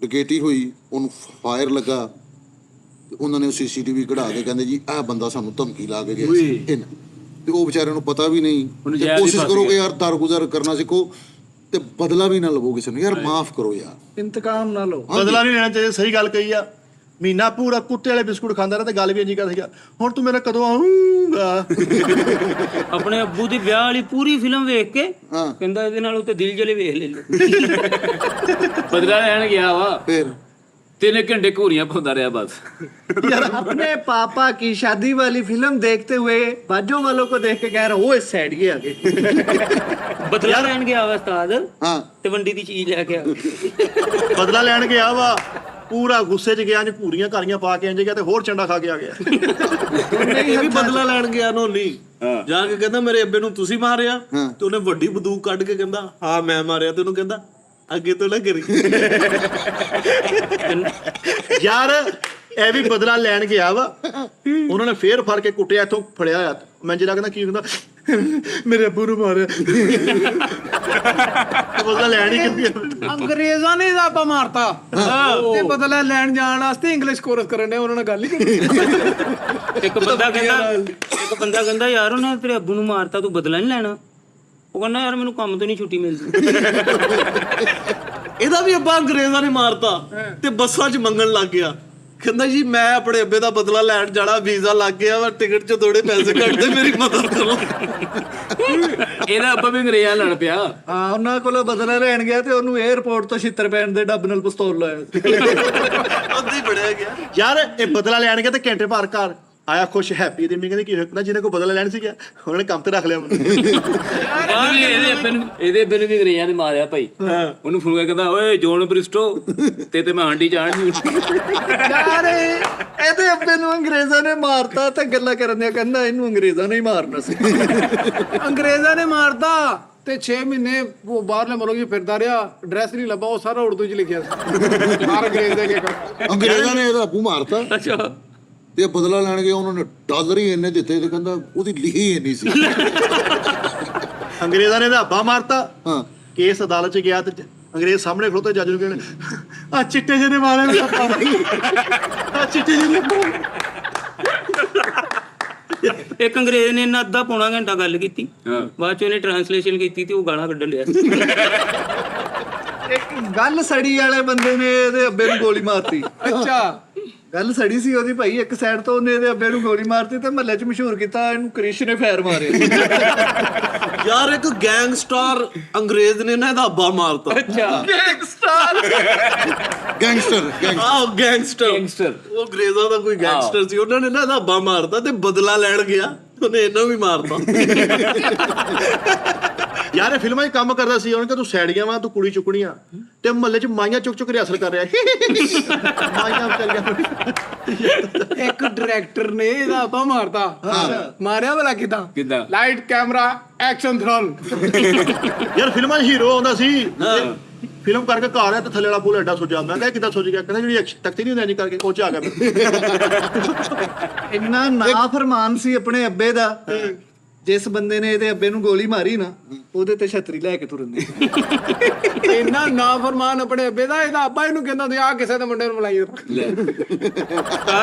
ਡਕੈਤੀ ਹੋਈ, ਉਹਨੂੰ ਫਾਇਰ ਲੱਗਾ ਤੇ ਉਹਨਾਂ ਨੇ ਉਹ CCTV ਕਢਾ ਕੇ ਕਹਿੰਦੇ ਜੀ ਇਹ ਬੰਦਾ ਸਾਨੂੰ ਧਮਕੀ ਲਾ ਕੇ ਗਿਆ ਸੀ। ਤੇ ਉਹ ਵਿਚਾਰਿਆਂ ਨੂੰ ਪਤਾ ਵੀ ਨਹੀਂ। ਤੇ ਕੋਸ਼ਿਸ਼ ਕਰੋ ਕਿ ਯਾਰ ਦਰਗੁਜ਼ਰ ਕਰਨਾ ਸਿੱਖੋ ਤੇ ਬਦਲਾ ਵੀ ਨਾ ਲਵੋ ਕਿਸੇ ਨੂੰ। ਯਾਰ ਮਾਫ ਕਰੋ ਯਾਰ, ਇੰਤਕਾਮ ਨਾ ਲਓ। ਬਦਲਾ ਨਹੀਂ ਲੈਣਾ ਚਾਹੀਦਾ। ਸਹੀ ਗੱਲ ਕਹੀ ਆ। ਮਹੀਨਾ ਪੂਰਾ ਕੁੱਤੇ ਵਾਲੇ ਬਿਸਕੁਟ ਖਾਂਦਾ ਰਿਹਾ ਤੇ ਗੱਲ ਵੀ ਇੰਨੀ ਕਰਦਾ ਸੀਗਾ, ਹੁਣ ਤੂੰ ਮੇਰਾ ਕਦੋਂ ਆਉਂਗਾ। ਆਪਣੇ ਅੱਬੂ ਦੀ ਵਿਆਹ ਵਾਲੀ ਪੂਰੀ ਫਿਲਮ ਵੇਖ ਕੇ ਹਾਂ। ਕਹਿੰਦਾ ਇਹਦੇ ਨਾਲ ਉੱਤੇ ਦਿਲ ਜਲੇ ਵੇਖ ਲੈ ਲੋ। ਬਦਲਾ ਲੈਣ ਗਿਆ ਵਾ, ਫਿਰ 3 ਘੰਟੇ ਘੂਰੀਆਂ ਪਾਉਂਦਾ ਰਿਹਾ ਬਸ। अपने पापा की शादी वाली फिल्म देखते हुए बाजू वालों को देख के कह रहा हूँ सैड गए आगे। ਬਦਲਾ ਲੈਣ ਗਿਆ ਵਾ ਉਸਤਾਦ ਹਾਂ ਤੇ ਵੰਡੀ ਦੀ ਚੀਜ਼ ਲੈ ਕੇ ਆ। ਬਦਲਾ ਲੈਣ ਗਿਆ ਵਾ, ਪੂਰਾ ਗੁੱਸੇ 'ਚ ਗਿਆ, ਭੂਰੀਆਂ ਘਾਰੀਆਂ ਪਾ ਕੇ ਇੰਜ ਗਿਆ ਤੇ ਹੋਰ ਚੰਡਾ ਖਾ ਕੇ ਆ ਗਿਆ। ਇਹ ਵੀ ਬਦਲਾ ਲੈਣ ਗਿਆ ਨੋਨੀ, ਜਾ ਕੇ ਕਹਿੰਦਾ ਮੇਰੇ ਅੱਬੇ ਨੂੰ ਤੁਸੀਂ ਮਾਰਿਆ, ਤੇ ਉਹਨੇ ਵੱਡੀ ਬੰਦੂਕ ਕੱਢ ਕੇ ਕਹਿੰਦਾ ਹਾਂ ਮੈਂ ਮਾਰਿਆ, ਤੇ ਉਹਨੂੰ ਕਹਿੰਦਾ ਅੱਗੇ ਤੋਂ ਨਾ ਕਰੀ। ਯਾਰ ਇਹ ਵੀ ਬਦਲਾ ਲੈਣ ਗਿਆ ਵਾ, ਉਹਨਾਂ ਨੇ ਫੇਰ ਫੜ ਕੇ ਕੁੱਟਿਆ, ਇੱਥੋਂ ਫੜਿਆ ਆ। ਮੈਂ ਜਿਹੜਾ ਕਹਿੰਦਾ ਕੀ ਕਹਿੰਦਾ ਮੇਰੇ ਅੱਬੂ ਨੂੰ ਮਾਰਿਆ। ਬਦਲਾ ਲੈਣ ਹੀ ਕਿੰਦੀ। ਅੰਗਰੇਜ਼ਾਂ ਨੇ ਆਪਾਂ ਮਾਰਤਾ ਤੇ ਬਦਲਾ ਲੈਣ ਜਾਣ ਵਾਸਤੇ ਇੰਗਲਿਸ਼ ਕੋਰਸ ਕਰਨ ਦੇ, ਉਹਨਾਂ ਨਾਲ ਗੱਲ ਹੀ ਕੀਤੀ। ਇੱਕ ਬੰਦਾ ਕਹਿੰਦਾ ਯਾਰ ਉਹਨੇ ਤੇਰੇ ਅੱਬੂ ਨੂੰ ਮਾਰਤਾ, ਤੂੰ ਬਦਲਾ ਨਹੀਂ ਲੈਣਾ? ਉਹ ਕਹਿੰਦਾ ਯਾਰ ਮੈਨੂੰ ਕੰਮ ਤੋਂ ਨਹੀਂ ਛੁੱਟੀ ਮਿਲਦੀ। ਇਹਦਾ ਵੀ ਅੱਬਾ ਅੰਗਰੇਜ਼ਾਂ ਨੇ ਮਾਰਤਾ ਤੇ ਬੱਸਾਂ 'ਚ ਮੰਗਣ ਲੱਗ ਗਿਆ, ਕਹਿੰਦਾ ਜੀ ਮੈਂ ਆਪਣੇ ਅੱਬੇ ਦਾ ਬਦਲਾ ਲੈਣ ਜਾਣਾ, ਵੀਜ਼ਾ ਲੱਗ ਗਿਆ ਵਾ, ਟਿਕਟ 'ਚ ਥੋੜੇ ਪੈਸੇ ਕੱਟ ਦੇ, ਮੇਰੀ ਮਦਦ ਕਰੋ। ਇਹਦਾ ਅੱਬਾ ਵੀ ਅੰਗਰੇਜ਼ਾਂ ਲੜ ਪਿਆ। ਹਾਂ, ਉਹਨਾਂ ਕੋਲੋਂ ਬਦਲਾ ਲੈਣ ਗਿਆ ਤੇ ਉਹਨੂੰ 에어ਪੋਰਟ ਤੋਂ ਛਿੱਤਰ ਪੈਣ ਦੇ ਡੱਬ ਨਾਲ ਪਿਸਤੌਲ ਲਾਇਆ। ਉੱਦਾਂ ਹੀ ਬੜਿਆ ਗਿਆ। ਯਾਰ ਇਹ ਬਦਲਾ ਲੈਣ ਗਿਆ ਤੇ ਘੰਟੇ ਭਰ ਘਰ ਆਇਆ ਖੁਸ਼ ਹੈਪੀ। ਦੀ ਮੰਮੀ ਕਹਿੰਦੀ ਕੀ ਹੋਇਆ? ਜਿਹਨੇ ਕੋ ਬਦਲਾ ਲੈਣ ਸੀਗਾ ਉਹਨਾਂ ਨੇ ਕੰਮ ਤੇ ਰੱਖ ਲਿਆ। ਇਹਦੇ ਅੱਬੇ ਨੂੰ ਵੀ ਅੰਗਰੇਜ਼ਾਂ ਨੇ ਮਾਰਿਆ ਭਾਈ। ਉਹਨੂੰ ਫੋਨ ਕਹਿੰਦਾ ਓਏ ਜੋਨ ਬ੍ਰਿਸਟੋ ਤੇ ਮੈਂ ਹਾਂਡੀ ਜਾਣ। ਯਾਰ ਇਹਦੇ ਅੱਬੇ ਨੂੰ ਅੰਗਰੇਜ਼ਾਂ ਨੇ ਮਾਰਤਾ ਤੇ ਗੱਲਾਂ ਕਰਨ ਦਿਆ, ਕਹਿੰਦਾ ਇਹਨੂੰ ਅੰਗਰੇਜ਼ਾਂ ਨੇ ਹੀ ਮਾਰਨਾ ਸੀ। ਅੰਗਰੇਜ਼ਾਂ ਨੇ ਮਾਰਤਾ ਤੇ 6 ਮਹੀਨੇ ਉਹ ਬਾਹਰਲੇ ਮੁਲਕ 'ਚ ਫਿਰਦਾ ਰਿਹਾ, ਐਡਰੈਸ ਨਹੀਂ ਲੱਭਾ, ਉਹ ਸਾਰਾ ਉਰਦੂ 'ਚ ਲਿਖਿਆ ਸੀ। ਹਰ ਅੰਗਰੇਜ਼ ਦੇ ਕੇ ਅੰਗਰੇਜ਼ਾਂ ਨੇ ਇਹਦਾ ਅੱਬੂ ਮਾਰਤਾ ਅੱਛਾ ਤੇ ਬਦਲਾ ਲੈਣ ਗਿਆ, ਉਹਨਾਂ ਨੇ ਡਾਲਰ ਹੀ ਇੰਨੇ ਦਿੱਤੇ ਤੇ ਕਹਿੰਦਾ ਉਹਦੀ ਲਿਖੀ ਇੰਨੀ ਸੀ। ਅੰਗਰੇਜ਼ਾਂ ਨੇ ਧਾਬਾ ਮਾਰਤਾ। ਹਾਂ ਕੇਸ ਅਦਾਲਤ 'ਚ ਗਿਆ ਤੇ ਅੰਗਰੇਜ਼ ਸਾਹਮਣੇ ਖਲੋਤੇ ਜੱਜ ਨੂੰ ਕਹਿੰਦੇ ਆ ਚਿੱਟੇ ਜਿਹੇ ਨੇ ਮਾਰੇ, ਆ ਚਿੱਟੇ ਜਿਹੇ ਨੇ। ਇੱਕ ਅੰਗਰੇਜ਼ ਨੇ ਇਹਨਾਂ ਅੱਧਾ ਪੌਣਾ ਘੰਟਾ ਗੱਲ ਕੀਤੀ, ਬਾਅਦ ਚ ਉਹਨੇ ਟ੍ਰਾਂਸਲੇਸ਼ਨ ਕੀਤੀ ਤੇ ਉਹ ਗਾਲਾਂ ਕੱਢਣ ਲਿਆ। ਇੱਕ ਗੱਲ ਸੜੀ ਵਾਲੇ ਬੰਦੇ ਨੇ ਇਹਦੇ ਅੱਬੇ ਨੂੰ ਗੋਲੀ ਮਾਰਤੀ। ਅੱਛਾ ਗੱਲ ਸੜੀ ਸੀ ਉਹਦੀ ਭਾਈ, ਇੱਕ ਸਾਈਡ ਤੋਂ ਉਹਨੇ ਇਹਦੇ ਅੱਬੇ ਨੂੰ ਗੋਲੀ ਮਾਰਤੀ ਤੇ ਮਹੱਲੇ 'ਚ ਮਸ਼ਹੂਰ ਕੀਤਾ ਇਹਨੂੰ ਕ੍ਰਿਸ਼ ਨੇ ਫੈਰ ਮਾਰੇ। ਯਾਰ ਇੱਕ ਗੈਂਗਸਟਰ ਅੰਗਰੇਜ਼ ਨੇ ਨਾ ਇਹਦਾ ਅੱਬਾ ਮਾਰਤਾ। ਅੱਛਾ ਗੈਂਗਸਟਰ ਆਹ ਗੈਂਗਸਟਰ ਉਹ ਅੰਗਰੇਜ਼ਾਂ ਦਾ ਕੋਈ ਗੈਂਗਸਟਰ ਸੀ, ਉਹਨਾਂ ਨੇ ਨਾ ਇਹਦਾ ਅੱਬਾ ਮਾਰਤਾ ਤੇ ਬਦਲਾ ਲੈਣ ਗਿਆ, ਉਹਨੇ ਇਹਨੂੰ ਵੀ ਮਾਰਤਾ। ਯਾਰ ਇਹ ਫਿਲਮਾਂ 'ਚ ਕੰਮ ਕਰਦਾ ਸੀ, ਉਹਨੇ ਕਿਹਾ ਤੂੰ ਸੈੜੀਆਂ ਵਾ, ਤੂੰ ਕੁੜੀ ਚੁੱਕਣੀਆਂ, ਤੇ ਮਹੱਲੇ 'ਚ ਮਾਈਆਂ ਚੁੱਕ ਚੁੱਕ ਰਿਹਰਸਲ ਕਰ ਰਿਹਾ। ਮਾਈਆਂ ਵਿਚਾਰੀਆਂ। ਇੱਕ ਡਾਇਰੈਕਟਰ ਨੇ ਇਹਦਾ ਆਪਾਂ ਮਾਰਤਾ। ਮਾਰਿਆ ਭਲਾ ਕਿਦਾਂ? ਕਿੱਦਾਂ? ਲਾਈਟ ਕੈਮਰਾ ਐਕਸ਼ਨ ਥ੍ਰੋਲ। ਯਾਰ ਫਿਲਮਾਂ 'ਚ ਹੀਰੋ ਆਉਂਦਾ ਸੀ, ਫਿਲਮ ਕਰਕੇ ਘਰ ਆ ਤੇ ਥੱਲੇ ਵਾਲਾ ਪੁੱਲ ਐਡਾ ਸੁੱਜਾ। ਮੈਂ ਕਿਹਾ ਕਿੱਦਾਂ ਸੁੱਜ ਗਿਆ? ਕਹਿੰਦਾ ਜਿਹੜੀ ਤਖਤੀ ਨਹੀਂ ਹੁੰਦੀ ਕਰਕੇ ਉਹ 'ਚ ਆ ਗਿਆ। ਇੰਨਾ ਨਾਫਰਮਾਨ ਸੀ ਆਪਣੇ ਅੱਬੇ ਦਾ, ਜਿਸ ਬੰਦੇ ਨੇ ਇਹਦੇ ਅੱਬੇ ਨੂੰ ਗੋਲੀ ਮਾਰੀ ਨਾ, ਉਹਦੇ ਤੇ ਛਤਰੀ ਲੈ ਕੇ ਤੁਰਦੇ। ਇੰਨਾ ਨਾਫਰਮਾਨ ਆਪਣੇ ਅੱਬੇ ਦਾ, ਇਹਦਾ ਅੱਬਾ ਇਹਨੂੰ ਕਹਿੰਦਾ ਤੇ ਆ ਕਿਸੇ ਦੇ ਮੁੰਡੇ ਨੂੰ ਬੁਲਾਈ।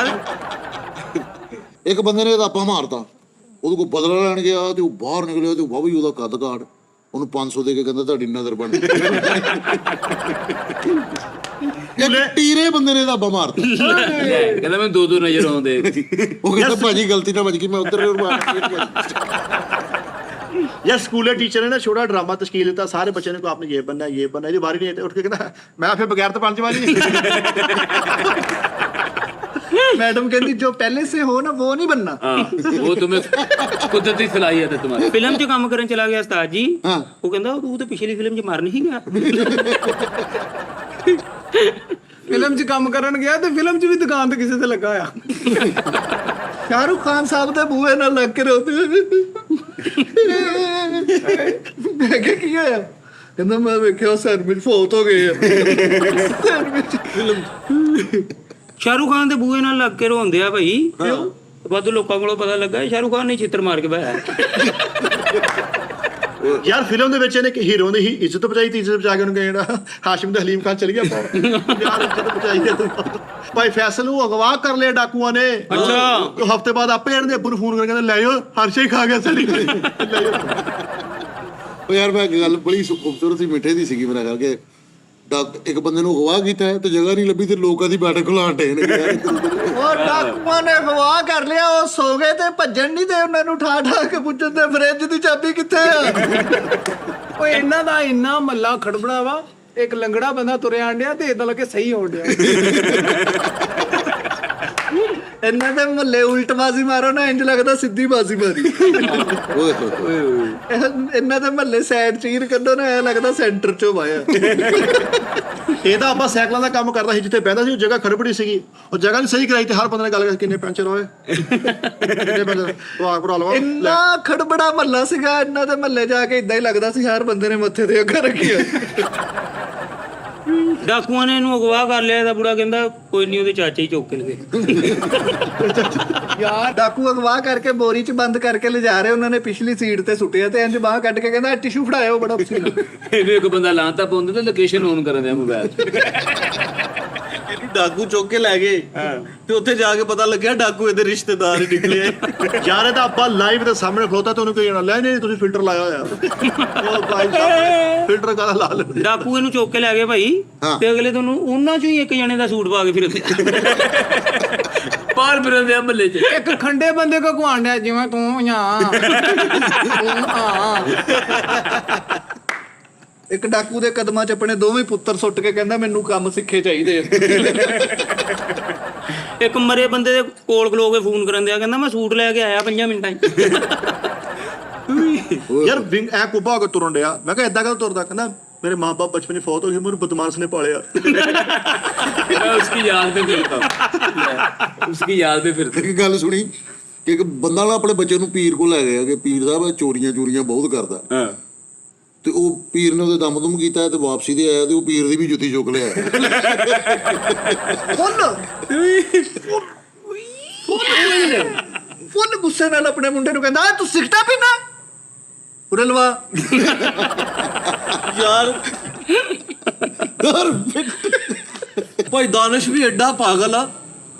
ਇੱਕ ਬੰਦੇ ਨੇ ਇਹਦਾ ਆਪਾ ਮਾਰਤਾ, ਉਹਦੇ ਕੋਲ ਬਦਲਾ ਲੈਣ ਗਿਆ ਤੇ ਉਹ ਬਾਹਰ ਨਿਕਲਿਆ ਤੇ ਵਾਹ ਵੀ ਉਹਦਾ ਕੱਦ ਕਾੜ, ਉਹਨੂੰ 500 ਦੇ ਕੇ ਕਹਿੰਦਾ ਤੁਹਾਡੀ ਨਜ਼ਰ ਬਣ ਗਈ। ਇੱਕ ਟੀਰੇ ਬੰਦੇ ਨੇ ਇਹਦਾ ਆਪਾ ਮਾਰਤਾ, ਕਹਿੰਦਾ ਮੈਨੂੰ 2 ਨਜ਼ਰ ਆਉਂਦੇ। ਉਹ ਕਹਿੰਦਾ ਭਾਜੀ ਗਲਤੀ ਨਾਲ ਵੱਜ ਗਈ, ਮੈਂ ਉੱਧਰ यार स्कूल टीचर ने ना छोटा ड्रामा तश्कील देता, सारे बच्चे ने को आपने ये बनना ये बनना, ये बारी नहीं उठ के कहना मैं फिर बगैर तो पांच वाली। मैडम कहती जो पहले से हो ना वो नहीं बनना। वो तुम्हें कुदरती सलाहियत है तुम्हारी। ਫਿਲਮ 'ਚ ਕੰਮ ਕਰਨ ਚਲਾ ਗਿਆ ਉਸਤਾਦ ਜੀ। ਹਾਂ। ਉਹ ਕਹਿੰਦਾ ਤੂੰ ਤਾਂ ਪਿਛਲੀ ਫਿਲਮ 'ਚ ਮਰ ਨਹੀਂ ਗਿਆ। ਫਿਲਮ 'ਚ ਕੰਮ ਕਰਨ ਗਿਆ ਤੇ ਫਿਲਮ 'ਚ ਵੀ ਦੁਕਾਨ ਤੇ ਕਿਸੇ ਤੇ ਲੱਗਾ ਆ। शाहरुख खान साहब तो बूहे ना लग के रोते। मैं क्या किया है? कहता मैं देखा सैंडविच फौत हो गए। ਸ਼ਾਹਰੁਖ ਖਾਨ ਦੇ ਬੂਹੇ ਨਾਲ ਲੱਗ ਕੇ ਰੋਂਦੇ ਆ ਭਾਈ। ਵਾਧੂ ਲੋਕਾਂ ਕੋਲੋਂ ਪਤਾ ਲੱਗਾ ਸ਼ਾਹਰੁਖ ਖਾਨ ਨੇ ਛਿੱਤਰ ਮਾਰ ਕੇ ਬਾਇਆ। यार फिल्म ਦੇ ਵਿੱਚ ਇਹਨੇ ਹੀਰੋ ਦੀ ਹੀ ਇੱਜ਼ਤ ਬਚਾਈ ਤੀ, ਇੱਜ਼ਤ ਬਚਾ ਕੇ ਉਹਨੂੰ ਜਿਹੜਾ ਹਾਸ਼ਿਮ ਤੇ ਹਲੀਮ ਖਾਨ ਚਲ ਗਿਆ। ਯਾਰ ਇੱਜ਼ਤ ਬਚਾਈ ਹੈ ਤੂੰ। ਭਾਈ ਫੈਸਲ ਨੂੰ ਅਗਵਾ ਕਰ ਲਿਆ ਡਾਕੂਆਂ ਨੇ। ਅੱਛਾ। ਤੇ ਹਫਤੇ ਬਾਅਦ ਆਪੇ ਇਹਦੇ ਅੱਬੂ ਨੂੰ ਫੋਨ ਕਰਕੇ ਕਹਿੰਦੇ ਲੈ ਆਓ ਹਰਸ਼ੇ ਹੀ ਖਾ ਗਿਆ ਸਾਡੀ। ਉਹ ਯਾਰ ਮੈਂ ਗੱਲ ਬੜੀ ਖੂਬਸੂਰਤ ਸੀ, ਮਿੱਠੇ ਦੀ ਸੀਗੀ ਮੇਰਾ ਕਰਕੇ। ਇੱਕ ਬੰਦੇ ਨੂੰ ਅਗਵਾ ਕੀਤਾ ਹੈ ਤੇ ਜਗ੍ਹਾ ਨਹੀਂ ਲੱਭੀ ਤੇ ਲੋਕਾਂ ਦੀ ਬੈਠਕ ਖੁਲਾਣ ਡੇ ਨੇ ਉਹ ਡਾਕੂਆਂ ਨੇ ਅਗਵਾ ਕਰ ਲਿਆ, ਉਹ ਸੋ ਗਏ ਤੇ ਭੱਜਣ ਨਹੀਂ ਤੇ ਉਹਨਾਂ ਨੂੰ ਠਾ ਠਾ ਕੇ ਪੁੱਛਣ ਤੇ ਫਰਿੱਜ ਦੀ ਚਾਬੀ ਕਿੱਥੇ ਆ? ਓਏ ਇਹਨਾਂ ਦਾ ਇੰਨਾ ਮੱਲਾ ਖੜਬੜਾ ਵਾ, ਇੱਕ ਲੰਗੜਾ ਬੰਦਾ ਤੁਰਿਆ ਆਂਡਿਆ ਤੇ ਇਦਾਂ ਲੱਗੇ ਸਹੀ ਹੋਣ ਡਿਆ। ਇਹਨਾਂ ਦੇ ਮਹੱਲੇ ਉਲਟ ਬਾਜ਼ੀ ਮਾਰੋ ਨਾ, ਇੰਜ ਲੱਗਦਾ ਸਿੱਧੀ ਬਾਜ਼ੀ ਮਾਰੀ। ਓਏ ਹੋਏ ਹੋਏ। ਇਹਨਾਂ ਦੇ ਮਹੱਲੇ ਸਾਈਡ ਚੀਰ ਕੱਢੋ ਨਾ, ਐ ਲੱਗਦਾ ਸੈਂਟਰ ਚੋਂ ਵਾਇਆ। ਇਹਦਾ ਆਪਾਂ ਸਾਈਕਲਾਂ ਦਾ ਕੰਮ ਕਰਦਾ ਸੀ, ਜਿੱਥੇ ਬਹਿੰਦਾ ਸੀ ਉਹ ਜਗ੍ਹਾ ਖੜਬੜੀ ਸੀਗੀ, ਉਹ ਜਗ੍ਹਾ ਨਹੀਂ ਸਹੀ ਕਰਾਈ ਤੇ ਹਰ ਬੰਦੇ ਨੇ ਗੱਲ ਕਰ ਕਿੰਨੇ ਪੈਂਚਰ ਹੋਏ, ਕਿੰਨੇ ਪੈਂਚਰ ਵਾਹ ਭਰਾ ਲਵਾ। ਇੰਨਾ ਖੜਬੜਾ ਮਹੱਲਾ ਸੀਗਾ, ਇਹਨਾਂ ਦੇ ਮਹੱਲੇ ਜਾ ਕੇ ਇਦਾਂ ਹੀ ਲੱਗਦਾ ਸੀ ਹਰ ਬੰਦੇ ਨੇ ਮੱਥੇ ਤੇ ਅੱਗਾ ਰੱਖੀ ਆ। ਡਾਕੂਆਂ ਨੇ ਇਹਨੂੰ ਅਗਵਾ ਕਰ ਲਿਆ। ਇਹਦਾ ਬੁੜਾ ਕਹਿੰਦਾ ਕੋਈ ਨਹੀਂ, ਉਹਦੇ ਚਾਚੇ ਹੀ ਚੁੱਕ ਕੇ ਲਗੇ। ਯਾਰ ਡਾਕੂ ਅਗਵਾ ਕਰਕੇ ਬੋਰੀ 'ਚ ਬੰਦ ਕਰਕੇ ਲਿਜਾ ਰਹੇ, ਉਹਨਾਂ ਨੇ ਪਿਛਲੀ ਸੀਟ ਤੇ ਸੁੱਟਿਆ ਤੇ ਇੰਜ ਬਾਹ ਕੱਢ ਕੇ ਕਹਿੰਦਾ ਟਿਸ਼ੂ ਫੜਾਇਓ, ਬੜਾ ਪਸੀਨਾ। ਇਹਨੂੰ ਇੱਕ ਬੰਦਾ ਲਾਂਤਾ ਪਾਉਂਦੇ ਤੇ ਲੋਕੇਸ਼ਨ ਔਨ ਕਰਨ ਦਿਆ ਮੋਬਾਈਲ। ਡਾਕੂ ਚੁੱਕ ਕੇ ਲੈ ਗਏ ਤੇ ਉੱਥੇ ਜਾ ਕੇ ਪਤਾ ਲੱਗਿਆ ਡਾਕੂ ਇਹਦੇ ਰਿਸ਼ਤੇਦਾਰ ਹੀ ਨਿਕਲੇ। ਯਾਰ ਇਹਦਾ ਆਪਾਂ ਲਾਈਵ ਦੇ ਸਾਹਮਣੇ ਖਲੋਤਾ ਤੇ ਉਹਨੂੰ ਕੋਈ ਨਾ ਲੈ ਨਹੀਂ ਤੁਸੀਂ ਫਿਲਟਰ ਲਾਇਆ ਹੋਇਆ। ਉਹ ਭਾਈ ਸਾਹਿਬ ਫਿਲਟਰ ਕਾਹਦਾ ਲਾ ਲੈਂਦੇ। ਡਾਕੂ ਇਹਨੂੰ ਚੁੱਕ ਕੇ ਲੈ ਗਏ ਭਾਈ, ਤੇ ਅਗਲੇ ਤੁਹਾਨੂੰ ਉਹਨਾਂ ਚੋਂ ਹੀ ਇੱਕ ਜਣੇ ਦਾ ਸੂਟ ਪਾ ਕੇ ਫਿਰਦੇ। ਬਾਹਰ ਫਿਰਦੇ ਆ ਮਹੱਲੇ 'ਚ। ਇੱਕ ਖੰਡੇ ਬੰਦੇ ਕੋ ਘਵਾਣ ਡਿਆ, ਜਿਵੇਂ ਤੂੰ ਇੱਕ ਡਾਕੂ ਦੇ ਕਦਮਾਂ 'ਚ ਆਪਣੇ ਦੋਵੇਂ ਪੁੱਤਰ ਸੁੱਟ ਕੇ ਕਹਿੰਦਾ ਮੈਨੂੰ ਕੰਮ ਸਿੱਖੇ ਚਾਹੀਦੇ ਆ। ਇੱਕ ਮਰੇ ਬੰਦੇ ਦੇ ਕੋਲ ਖਲੋ ਕੇ ਫੋਨ ਕਰਨ ਦਿਆ, ਕਹਿੰਦਾ ਮੈਂ ਸੂਟ ਲੈ ਕੇ ਆਇਆ 5 ਮਿੰਟਾਂ 'ਚ। ਯਾਰ ਵਿੰਗ ਐ ਕੁੱਬਾ ਹੋ ਕੇ ਤੁਰਨ ਡਿਆ। ਮੈਂ ਕਿਹਾ ਏਦਾਂ ਕਦੋਂ ਤੁਰਦਾ? ਕਹਿੰਦਾ ਮੇਰੇ ਮਾਂ ਬਾਪ ਬਚਪਨ में फौत हो गए, मेरे बदमाश ने पाले। उसकी याद में फिरता, उसकी याद में फिरता। ਇੱਕ ਗੱਲ ਸੁਣੀ ਕਿ ਇੱਕ ਬੰਦਾ ਨਾ ਆਪਣੇ ਬੱਚੇ ਨੂੰ ਪੀਰ ਕੋਲ ਲੈ ਗਿਆ ਕਿ ਪੀਰ ਸਾਹਿਬ ਚੋਰੀਆਂ ਬਹੁਤ ਕਰਦਾ। ਹਾਂ ਤੇ ਉਹ ਪੀਰ ਨੇ ਉਹਦੇ ਦਮ ਕੀਤਾ ਤੇ ਵਾਪਸੀ ਤੇ ਆਇਆ ਤੇ ਉਹ ਪੀਰ ਦੀ ਵੀ ਜੁੱਤੀ ਚੁੱਕ ਲਿਆ। ਫੁੱਲ ਗੁੱਸੇ ਨਾਲ ਆਪਣੇ ਮੁੰਡੇ ਨੂੰ ਕਹਿੰਦਾ ਤੂੰ ਸਿਗਰਟਾਂ ਪੀਣਾ ਉਰੇ ਲਵਾ। ਯਾਰ ਭਾਈ ਦਾਨਿਸ਼ ਵੀ ਐਡਾ ਪਾਗਲ ਆ,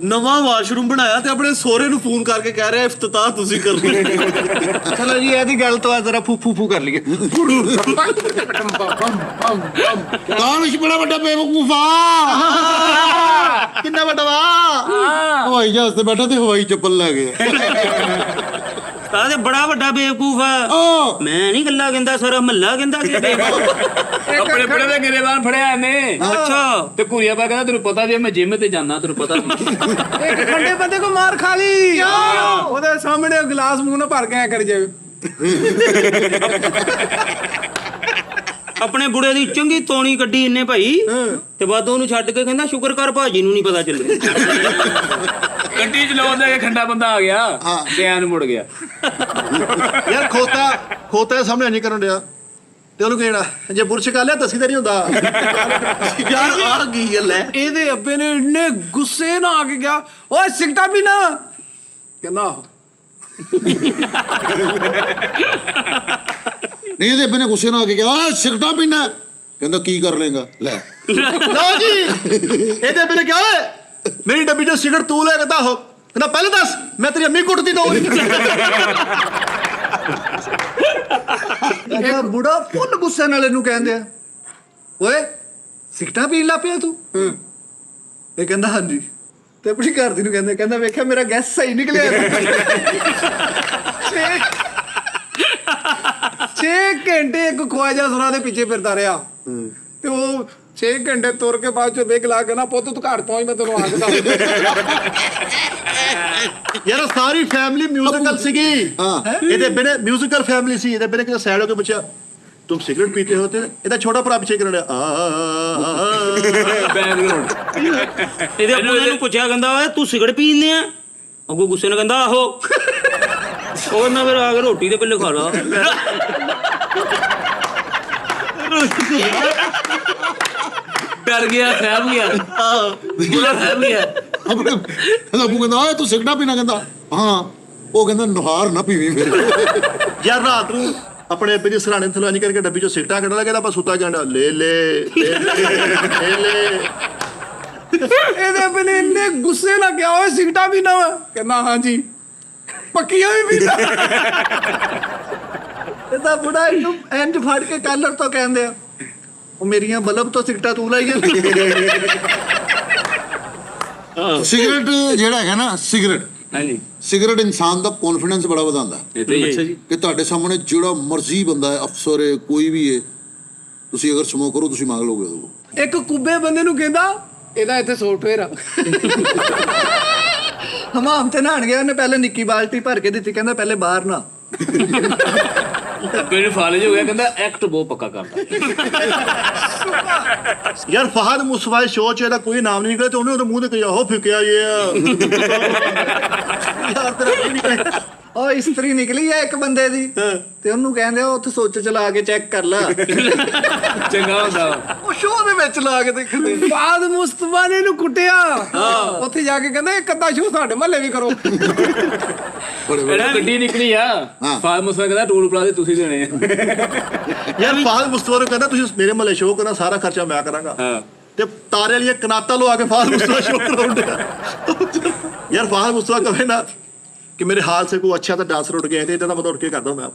ਨਵਾਂ ਵਾਸ਼ਰੂਮ ਬਣਾਇਆ ਤੇ ਆਪਣੇ ਸਹੁਰੇ ਨੂੰ ਫੋਨ ਕਰਕੇ ਕਹਿ ਰਿਹਾ ਇਫਤਤਾਹ ਤੁਸੀਂ ਕਰ ਲਓ। ਚਲੋ ਜੀ ਇਹਦੀ ਗੱਲ ਤੋਂ ਜ਼ਰਾ ਫੂ ਕਰ ਲਈਏ। ਦਾਨਿਸ਼ ਬੜਾ ਵੱਡਾ ਬੇਵਕੂਫ ਆ। ਕਿੰਨਾ ਵੱਡਾ ਵਾ। ਹਵਾਈ ਜਹਾਜ਼ ਤੇ ਬੈਠਾ ਤੇ ਹਵਾਈ ਚੱਪਲ ਲੈ ਗਿਆ। ਤਾਂ ਤੇ ਬੜਾ ਵੱਡਾ ਬੇਵਕੂਫ ਆ। ਮੈਂ ਨਹੀਂ ਗੱਲਾਂ ਕਹਿੰਦਾ, ਸਾਰਾ ਮਹੱਲਾ ਕਹਿੰਦਾ ਕਿ ਬੇਵਕੂਫ। ਆਪਣੇ ਬੜੇ ਦੇ ਗਰੇਬਾਨ ਫੜਿਆ ਇਹਨੇ। ਅੱਛਾ। ਤੇ ਘੂਰੀਆ ਪਾ ਕਹਿੰਦਾ ਤੈਨੂੰ ਪਤਾ ਜੇ ਮੈਂ ਜਿਮ ਤੇ ਜਾਣਾ, ਤੈਨੂੰ ਪਤਾ। ਇੱਕ ਖੰਡੇ ਬੰਦੇ ਕੋ ਮਾਰ ਖਾ ਲਈ, ਉਹਦੇ ਸਾਹਮਣੇ ਗਲਾਸ ਮੂੰਹ ਨਾਲ ਭਰ ਕੇ ਐ ਕਰ ਜਾਵੇ। ਆਪਣੇ ਬੁੜੇ ਦੀ ਚੰਗੀ ਤੋਣੀ ਕੱਢੀ ਇਹਨੇ ਭਾਈ, ਤੇ ਬਾਅਦ ਉਹਨੂੰ ਛੱਡ ਕੇ ਕਹਿੰਦਾ ਸ਼ੁਕਰ ਕਰ ਭਾਜੀ ਨੂੰ ਨਹੀਂ ਪਤਾ ਚੱਲਿਆ। ਗੱਡੀ ਚਲਾਉਂਦਾ ਕਿ ਖੰਡਾ ਬੰਦਾ ਆ ਗਿਆ ਤੇ ਐਨ ਮੁੜ ਗਿਆ। ਯਾਰ ਖੋਤਾ ਦੇ ਸਾਹਮਣੇ ਨਹੀਂ ਕਰਨ ਡਿਆ ਤੇ ਉਹਨੂੰ ਕਹਿਣਾ ਜੇ ਬੁਰਸ਼ ਕਰ ਲਿਆ ਦਸੀ ਤਾਂ ਨਹੀਂ ਹੁੰਦਾ। ਯਾਰ ਆ ਗਈ ਹੈ ਲੈ। ਇਹਦੇ ਅੱਬੇ ਨੇ ਇੰਨੇ ਗੁੱਸੇ ਨਾਲ ਆ ਕੇ ਗਿਆ, ਓਏ ਸਿਗਰਟਾਂ ਪੀਣਾ? ਕਹਿੰਦਾ ਨਹੀਂ ਇਹਦੇ ਅੱਬੇ ਨੇ ਗੁੱਸੇ ਨਾਲ ਆ ਕੇ ਕਿਹਾ ਓਏ ਸਿਗਰਟਾਂ ਪੀਣਾ? ਕਹਿੰਦਾ ਕੀ ਕਰ ਲੇਗਾ ਲੈ। ਲਓ ਜੀ ਇਹਦੇ ਬਿਨੇ ਕਿਹਾ ਓਏ ਮੇਰੀ ਡੱਬੀ ਚੋਂ ਸਿਗਰਟ ਤੂੰ ਲੈ ਕੇ ਹੋ। ਕਹਿੰਦਾ ਪਹਿਲੇ ਦੱਸ ਮੈਂ ਤੇਰੀ ਅੰਮੀ ਕੁੱਟਦੀ ਦੋ। ਇਹਦਾ ਬੁੜਾ ਫੁੱਲ ਗੁੱਸੇ ਨਾਲ ਇਹਨੂੰ ਕਹਿੰਦੇ ਆ ਓਏ ਸਿਗਰਟਾਂ ਪੀਣ ਲੱਗ ਪਿਆ ਤੂੰ? ਇਹ ਕਹਿੰਦਾ ਹਾਂਜੀ। ਤੇ ਆਪਣੀ ਘਰਦੀ ਨੂੰ ਕਹਿੰਦਾ ਵੇਖਿਆ ਮੇਰਾ ਗੈਸ ਸਹੀ ਨਿਕਲਿਆ। 6 ਘੰਟੇ ਇੱਕ ਖਵਾਜਾ ਸੁਰਾ ਦੇ ਪਿੱਛੇ ਫਿਰਦਾ ਰਿਹਾ ਤੇ ਉਹ 6 ਘੰਟੇ ਤੁਰ ਕੇ ਬਾਅਦ ਚੋਂ ਵੇਖ ਲਾ ਕੇ ਨਾ ਪੁੱਤ ਤੂੰ ਘਰ ਪਹੁੰਚ, ਮੈਂ ਤੈਨੂੰ ਆ ਕੇ ਦੱਸ। ਯਾਰ ਸਾਰੀ ਫੈਮਿਲੀ ਮਿਊਜ਼ੀਕਲ ਸੀਗੀ। ਇਹਦੇ ਬਿਨੇ ਮਿਊਜ਼ੀਕਲ ਫੈਮਿਲੀ ਸੀ। ਇਹਦੇ ਬਿਨੇ ਕਿਤੇ ਸਾਈਡ ਹੋ ਕੇ ਪੁੱਛਿਆ तुम सिगरेट पीते होते? ਇਹਦਾ ਛੋਟਾ ਭਰਾ ਪਿੱਛੇ ਕਰਨ ਬੈਕਗ੍ਰਾਉਂਡ। ਇਹਦੇ ਆਪਣੇ ਨੂੰ ਪੁੱਛਿਆ, ਕਹਿੰਦਾ ਓਏ ਤੂੰ ਸਿਗਰਟ ਪੀਂਦੇ ਆ? ਅੱਗੋਂ ਗੁੱਸੇ ਨਾਲ ਕਹਿੰਦਾ ਆਹੋ। ਉਹ ਨਾ ਫਿਰ ਆ ਕੇ ਰੋਟੀ ਦੇ ਪੱਲੇ ਖਾ ਲਾ। ਡਰ ਗਿਆ, ਸਹਿਮ ਗਿਆ। ਪੂਰਾ ਸਹਿਮ ਗਿਆ। ਆਪਣੇ ਲੱਭੂ ਕਹਿੰਦਾ ਓਏ ਤੂੰ ਸਿਗਰਟਾਂ ਪੀਣਾ? ਕਹਿੰਦਾ ਹਾਂ। ਉਹ ਕਹਿੰਦਾ ਨੁਹਾਰ ਨਾ ਪੀਵੀਂ ਫਿਰ। ਯਾਰ ਰਾਤ ਨੂੰ ਆਪਣੇ ਅੱਬੇ ਦੀ ਸਰਾਣੇ ਥਲੋਂ ਨਹੀਂ ਕਰਕੇ ਡੱਬੀ ਚੋਂ ਸਿਗਰਟਾਂ ਕੱਢ ਲਿਆ। ਆਪਾਂ ਸੁੱਤਾ ਕਹਿੰਦਾ ਲੈ ਇਹਦੇ ਅੱਬੇ ਨੇ ਇੰਨੇ ਗੁੱਸੇ ਨਾਲ ਕਿਹਾ, ਓਏ ਸਿਗਰਟਾਂ ਪੀਣਾ ਵਾ? ਕਹਿੰਦਾ ਹਾਂਜੀ। ਪੱਕੀਆਂ ਵੀ ਪੀਂਦਾ। ਇਹਦਾ ਬੁੜਾ ਇਹਨੂੰ ਇੰਜ ਫੜ ਕੇ ਕਾਲਰ ਤੋਂ ਕਹਿੰਦੇ ਆ ਉਹ ਮੇਰੀਆਂ ਬਲਬ ਤੋਂ ਸਿਗਟਾ ਤੂੰ ਲਾਈ ਜਾਂਦੀ ਸਿਗਰਟ ਜਿਹੜਾ ਹੈਗਾ ਨਾ, ਹਾਂਜੀ ਸਿਗਰਟ ਇਨਸਾਨ ਦਾ ਕੌਨਫੀਡੈਂਸ ਬੜਾ ਵਧਾਉਂਦਾ ਇਹ ਤੇ ਅੱਛਾ ਜੀ ਕਿ ਤੁਹਾਡੇ ਸਾਹਮਣੇ ਜਿਹੜਾ ਮਰਜ਼ੀ ਬੰਦਾ ਹੈ, ਅਫਸਰ ਹੈ, ਕੋਈ ਵੀ ਹੈ, ਤੁਸੀਂ ਅਗਰ ਸਮੋਕ ਕਰੋ ਤੁਸੀਂ ਮੰਗ ਲਓਗੇ ਉਹਦੇ ਕੋਲ। ਇੱਕ ਕੁੱਬੇ ਬੰਦੇ ਨੂੰ ਕਹਿੰਦਾ ਇਹਦਾ ਇੱਥੇ ਸੌਫਟਵੇਅਰ ਆ। ਹਮਾਮ ਤੇ ਨਹਾਣ ਗਿਆ, ਉਹਨੇ ਪਹਿਲੇ ਨਿੱਕੀ ਬਾਲਟੀ ਭਰ ਕੇ ਦਿੱਤੀ, ਕਹਿੰਦਾ ਪਹਿਲੇ ਬਾਹਰ ਨਾ। ਮੈਨੂੰ ਫਾਲਜ ਹੋ ਗਿਆ, ਕਹਿੰਦਾ ਐਕਟ ਬਹੁਤ ਪੱਕਾ ਕਰਦਾ। ਯਾਰ ਫਹਦ ਮੁਸਤਫਾ ਸ਼ੋਅ ਚ ਇਹਦਾ ਕੋਈ ਨਾਮ ਨਹੀਂ ਨਿਕਲਿਆ ਤੇ ਉਹਨੇ ਉਹਦੇ ਮੂੰਹ ਤੇ ਕਿਹਾ ਉਹ ਫਿਕਿਆ ਯਾਰ ਤੇਰਾ ਕੀ ਨਿਕਲਿਆ? ਉਹ ਇਸਤਰੀ ਨਿਕਲੀ ਹੈ ਇੱਕ ਬੰਦੇ ਦੀ ਤੇ ਉਹਨੂੰ ਕਹਿੰਦੇ ਆ ਉੱਥੇ ਸੋਚ ਚਲਾ ਕੇ ਚੈੱਕ ਕਰ ਲੈ। ਚੰਗਾ ਹੁੰਦਾ ਵਾ। ਉਹ ਸ਼ੋਅ ਦੇ ਵਿੱਚ ਲਾ ਕੇ ਦੇਖਦੇ। ਬਾਦ ਮੁਸਤਫਾ ਨੇ ਇਹਨੂੰ ਕੁੱਟਿਆ, ਉੱਥੇ ਜਾ ਕੇ ਕਹਿੰਦਾ ਇੱਕ ਅੱਧਾ ਸ਼ੋਅ ਸਾਡੇ ਮਹੱਲੇ ਵੀ ਕਰੋ। ਇਹਦਾ ਗੱਡੀ ਨਿਕਲੀ ਆ, ਫਾਦਰ ਮੁਸਤਫਾ ਕਹਿੰਦਾ ਟੋਲ ਪਲਾਜ਼ੇ ਤੁਸੀਂ ਦੇਣੇ ਆ। ਯਾਰ ਫਹਦ ਮੁਸਤਫਾ ਨੂੰ ਕਹਿੰਦਾ ਤੁਸੀਂ ਮੇਰੇ ਮਹੱਲੇ ਸ਼ੋਅ ਕਰਨਾ, ਸਾਰਾ ਖਰਚਾ ਮੈਂ ਕਰਾਂਗਾ। ਤੇ ਤਾਰੇ ਵਾਲੀਆਂ ਕਨਾਤਾਂ ਲਵਾ ਕੇ ਫਹਦ ਮੁਸਤਫਾ ਸ਼ੋਅ ਕਰਾਉਂਦੇ। ਯਾਰ ਫਹਦ ਮੁਸਤਫਾ ਕਹੇ ਨਾ कि मेरे हाल से कोई अच्छा तो डांसर उठ गए थे, इतना मतलब उठ के करता हूँ मैं।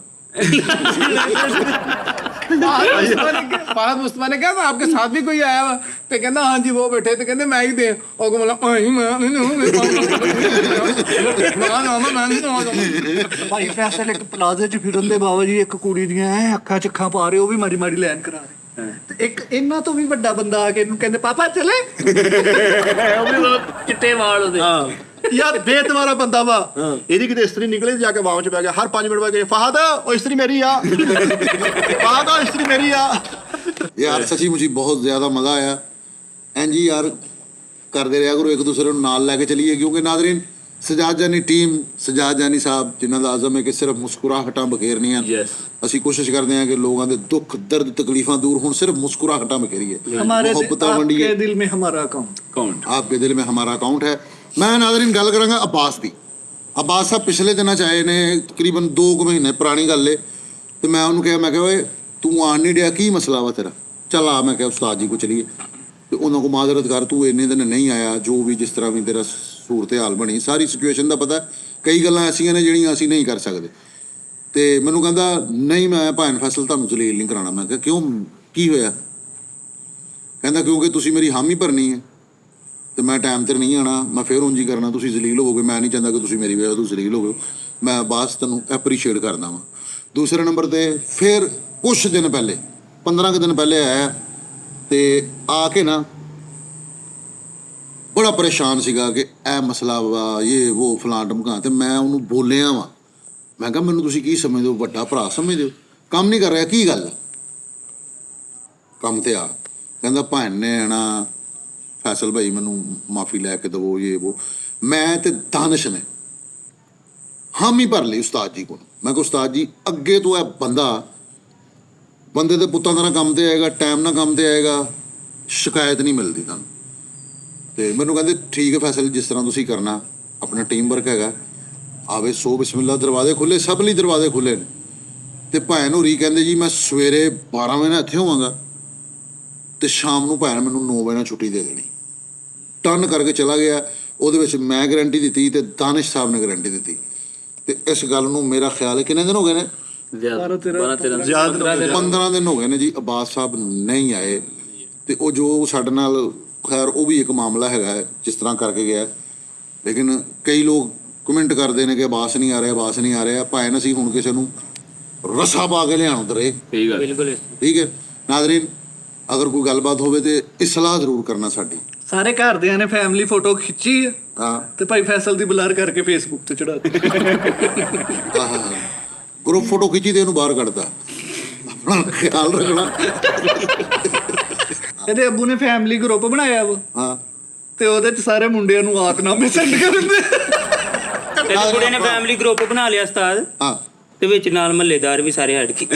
फहद मुस्तफा ने कहा आपके साथ भी कोई आया हुआ, तो कहना हाँ जी वो बैठे, तो कहते मैं ही दे, और को बोला ਭਾਈ ਫੈਸਲ ਇੱਕ ਪਲਾਜ਼ੇ 'ਚ ਫਿਰਨ ਦੇ ਬਾਬਾ ਜੀ ਇੱਕ ਕੁੜੀ ਦੀਆਂ ਐ ਅੱਖਾਂ ਚੱਖਾਂ ਪਾ ਰਹੇ, ਉਹ ਵੀ ਮਾੜੀ ਮਾੜੀ ਲਾਈਨ ਕਰਾ ਰਹੇ। ਤੇ ਇੱਕ ਇਹਨਾਂ ਤੋਂ ਵੀ ਵੱਡਾ ਬੰਦਾ ਆ ਕੇ ਇਹਨੂੰ ਕਹਿੰਦੇ ਪਾਪਾ ਚਲੇ। ਉਹ ਵੀ ਚਿੱਟੇ ਵਾਲ ਉਹਦੇ। ਯਾਰ ਬੇਤਵਾਰਾ ਬੰਦਾ ਵਾ। ਇਹਦੀ ਕਿਤੇ ਇਸਤਰੀ ਨਿਕਲੇ ਜਾ ਕੇ ਵਾਮ 'ਚ ਬਹਿ ਗਿਆ, ਹਰ 5 ਮਿੰਟ ਬਾਅਦ ਕਹੇ ਫਹਦ ਉਹ ਇਸਤਰੀ ਮੇਰੀ ਆ, ਫਹਦ ਉਹ ਇਸਤਰੀ ਮੇਰੀ ਆ। ਯਾਰ ਸੱਚੀ ਮੁਝੀ ਬਹੁਤ ਜ਼ਿਆਦਾ ਮਜ਼ਾ ਆਇਆ। ਇੰਝ ਹੀ ਯਾਰ ਕਰਦੇ ਰਿਹਾ ਕਰੋ, ਇੱਕ ਦੂਸਰੇ ਨੂੰ ਨਾਲ ਲੈ ਕੇ ਚੱਲੀਏ, ਕਿਉਂਕਿ ਨਾਜ਼ਰੀਨ ਸਜਾਦ ਜਾਨੀ ਟੀਮ, ਸਜਾਦ ਜਾਨੀ ਸਾਹਿਬ ਜਿਨ੍ਹਾਂ ਦਾ ਆਜ਼ਮ ਹੈ ਕਿ ਸਿਰਫ ਮੁਸਕਰਾਹਟਾਂ ਬਖੇਰਨੀਆਂ। ਅਸੀਂ ਕੋਸ਼ਿਸ਼ ਕਰਦੇ ਹਾਂ ਕਿ ਲੋਕਾਂ ਦੇ ਦੁੱਖ ਦਰਦ ਤਕਲੀਫਾਂ ਦੂਰ ਹੋਣ, ਸਿਰਫ ਮੁਸਕਰਾਹਟਾਂ ਬਖੇਰੀਏ, ਮੁਹੱਬਤਾਂ ਵੰਡੀਏ। आपके दिल में हमारा अकाउंट, आपके दिल में हमारा अकाउंट है। मैं नाज़रीन गल करांगा अब्बास ਦੀ। अब्बास ਸਾਹਿਬ ਪਿਛਲੇ ਦਿਨਾਂ 'ਚ ਆਏ ਨੇ, ਤਕਰੀਬਨ 2 ਮਹੀਨੇ ਪੁਰਾਣੀ ਗੱਲ ਏ। ਤੇ ਮੈਂ ਉਹਨੂੰ ਕਿਹਾ, ਮੈਂ ਕਿਹਾ ਓਏ ਤੂੰ ਆਣ ਨਹੀਂ ਡਿਆ, ਕੀ ਮਸਲਾ ਵਾ ਤੇਰਾ? ਚੱਲ ਆ, ਮੈਂ ਕਿਹਾ ਉਸਤਾਦ ਜੀ ਕੋ ਚਲੀਏ। ਤੇ ਉਹਨਾਂ ਕੋ ਮਾਜ਼ਰਤ ਕਰ, ਤੂੰ ਇੰਨੇ ਦਿਨ ਨਹੀਂ ਆਇਆ, ਜੋ ਵੀ ਜਿਸ ਤਰ੍ਹਾਂ ਵੀ ਤੇਰਾ ਸੂਰਤ ਹਾਲ ਬਣੀ, ਸਾਰੀ ਸਿਚੁਏਸ਼ਨ ਦਾ ਪਤਾ। ਕਈ ਗੱਲਾਂ ਐਸੀਆਂ ਨੇ ਜਿਹੜੀਆਂ ਅਸੀਂ ਨਹੀਂ ਕਰ ਸਕਦੇ। ਤੇ ਮੈਨੂੰ ਕਹਿੰਦਾ ਨਹੀਂ ਮੈਂ ਭਾਣ ਫੈਸਲ ਤੁਹਾਨੂੰ ਜਲੀਲ ਨਹੀਂ ਕਰਾਉਣਾ। ਮੈਂ ਕਿਹਾ ਕਿਉਂ, ਕੀ ਹੋਇਆ? ਕਹਿੰਦਾ ਕਿਉਂਕਿ ਤੁਸੀਂ ਮੇਰੀ ਹਾਮੀ ਭਰਨੀ ਹੈ ਤੇ ਮੈਂ ਟਾਈਮ 'ਤੇ ਨਹੀਂ ਆਉਣਾ, ਮੈਂ ਫਿਰ ਉਂਝ ਹੀ ਕਰਨਾ, ਤੁਸੀਂ ਜ਼ਲੀਲ ਹੋਵੋਗੇ। ਮੈਂ ਨਹੀਂ ਚਾਹੁੰਦਾ ਕਿ ਤੁਸੀਂ ਮੇਰੀ ਵਜ੍ਹਾ ਤੋਂ ਜ਼ਲੀਲ ਹੋਵੋ। ਮੈਂ ਬਸ ਤੈਨੂੰ ਐਪਰੀਸ਼ੀਏਟ ਕਰਦਾ ਵਾਂ। ਦੂਸਰੇ ਨੰਬਰ 'ਤੇ ਫਿਰ ਕੁਛ ਦਿਨ ਪਹਿਲੇ, 15 ਕੁ ਦਿਨ ਪਹਿਲੇ ਆਇਆ ਤੇ ਆ ਕੇ ਨਾ ਬੜਾ ਪਰੇਸ਼ਾਨ ਸੀਗਾ ਕਿ ਇਹ ਮਸਲਾ ਵਾ, ਇਹ ਉਹ ਫਲਾਂ ਢਮਕਾਂ। ਤੇ ਮੈਂ ਉਹਨੂੰ ਬੋਲਿਆ ਵਾਂ, ਮੈਂ ਕਿਹਾ ਮੈਨੂੰ ਤੁਸੀਂ ਕੀ ਸਮਝਦੇ ਹੋ, ਵੱਡਾ ਭਰਾ ਸਮਝਦੇ ਹੋ? ਕੰਮ ਨਹੀਂ ਕਰ ਰਿਹਾ, ਕੀ ਗੱਲ? ਕੰਮ ਤੇ ਆ। ਕਹਿੰਦਾ ਭੈਣ ਨੇ ਆਣਾ, ਫੈਸਲ ਭਾਈ ਮੈਨੂੰ ਮਾਫੀ ਲੈ ਕੇ ਦੇਵੋ, ਇਹ ਉਹ। ਮੈਂ ਤੇ ਦਾਨਿਸ਼ ਨੇ ਹਾਮੀ ਭਰ ਲਈ ਉਸਤਾਦ ਜੀ ਕੋਲ। ਮੈਂ ਕਿਹਾ ਉਸਤਾਦ ਜੀ ਅੱਗੇ ਤੋਂ ਇਹ ਬੰਦੇ ਦੇ ਪੁੱਤਾਂ ਦਾ ਕੰਮ ਤੇ ਆਏਗਾ, ਟਾਈਮ ਨਾਲ ਕੰਮ ਤੇ ਆਏਗਾ, ਸ਼ਿਕਾਇਤ ਨਹੀਂ ਮਿਲਦੀ ਤੁਹਾਨੂੰ। ਤੇ ਮੈਨੂੰ ਕਹਿੰਦੇ ਠੀਕ ਹੈ ਫੈਸਲ, ਜਿਸ ਤਰ੍ਹਾਂ ਤੁਸੀਂ ਕਰਨਾ, ਆਪਣਾ ਟੀਮ ਵਰਕ ਹੈਗਾ, ਆਵੇ ਸੋ ਬਿਸਮਿਲ੍ਲਾ, ਦਰਵਾਜ਼ੇ ਖੁੱਲੇ, ਸਭ ਲਈ ਦਰਵਾਜ਼ੇ ਖੁੱਲੇ ਨੇ। ਤੇ ਭੈਣ ਹੋਰੀ ਕਹਿੰਦੇ ਜੀ ਮੈਂ ਸਵੇਰੇ 12 ਵਜੇ ਨਾਲ ਇੱਥੇ ਹੋਵਾਂਗਾ ਤੇ ਸ਼ਾਮ ਨੂੰ ਭੈਣ ਮੈਨੂੰ 9 ਵਜੇ ਨਾਲ ਛੁੱਟੀ ਦੇ ਦੇਣੀ। ਟਰਨ ਕਰਕੇ ਚਲਾ ਗਿਆ। ਉਹਦੇ ਵਿੱਚ ਮੈਂ ਗਰੰਟੀ ਦਿੱਤੀ ਤੇ ਦਾਨਿਸ਼ ਸਾਹਿਬ ਨੇ ਗਰੰਟੀ ਦਿੱਤੀ। ਤੇ ਇਸ ਗੱਲ ਨੂੰ ਮੇਰਾ ਖਿਆਲ ਹੈ ਕਿੰਨੇ ਦਿਨ ਹੋ ਗਏ ਨੇ? 15 ਦਿਨ ਹੋ ਗਏ ਨੇ ਜੀ। ਅब्बास ਸਾਹਿਬ ਨਹੀਂ ਆਏ। ਤੇ ਉਹ ਜੋ ਸਾਡੇ ਨਾਲ, ਖੈਰ ਉਹ ਵੀ ਇੱਕ ਮਾਮਲਾ ਹੈਗਾ ਜਿਸ ਤਰ੍ਹਾਂ ਕਰਕੇ ਗਿਆ। ਲੇਕਿਨ ਕਈ ਲੋਕ ਕਮੈਂਟ ਕਰਦੇ ਨੇ ਕਿ ਅब्बास ਨਹੀਂ ਆ ਰਿਹਾ, ਅब्बास ਨਹੀਂ ਆ ਰਿਹਾ। ਭਾਵੇਂ ਅਸੀਂ ਹੁਣ ਕਿਸੇ ਨੂੰ ਰਸਾ ਪਾ ਕੇ ਲਿਆਉਣ ਦਰੇ। ਬਿਲਕੁਲ ਠੀਕ ਹੈ ਨਾਜ਼ਰੀਨ, ਅਗਰ ਕੋਈ ਗੱਲਬਾਤ ਹੋਵੇ ਤੇ ਇਸਲਾਹ ਜ਼ਰੂਰ ਕਰਨਾ ਸਾਡੀ। ਸਾਰੇ ਘਰਦਿਆਂ ਨੇ ਫੈਮਿਲੀ ਫੋਟੋ ਖਿੱਚੀ ਆ ਹਾਂ, ਤੇ ਭਾਈ ਫੈਸਲ ਦੀ ਬਲਰ ਕਰਕੇ ਫੇਸਬੁੱਕ ਤੇ ਚੜਾ ਦਿੱਤੀ। ਗਰੁੱਪ ਫੋਟੋ ਖਿੱਚੀ ਤੇ ਇਹਨੂੰ ਬਾਹਰ ਕੱਢਦਾ। ਆਪਣਾ ਖਿਆਲ ਰੱਖਣਾ। ਇਹਦੇ ਅੱਬੂ ਨੇ ਫੈਮਿਲੀ ਗਰੁੱਪ ਬਣਾਇਆ ਵਾ, ਹਾਂ, ਤੇ ਉਹਦੇ ਚ ਸਾਰੇ ਮੁੰਡਿਆਂ ਨੂੰ ਆਤਨਾਮੇ ਸੈਂਡ ਕਰ ਦਿੰਦੇ। ਤੇ ਕੁੜੇ ਨੇ ਫੈਮਿਲੀ ਗਰੁੱਪ ਬਣਾ ਲਿਆ ਉਸਤਾਦ, ਹਾਂ, ਤੇ ਵਿੱਚ ਨਾਲ ਮਹੱਲੇਦਾਰ ਵੀ ਸਾਰੇ ਹਟ ਗਏ।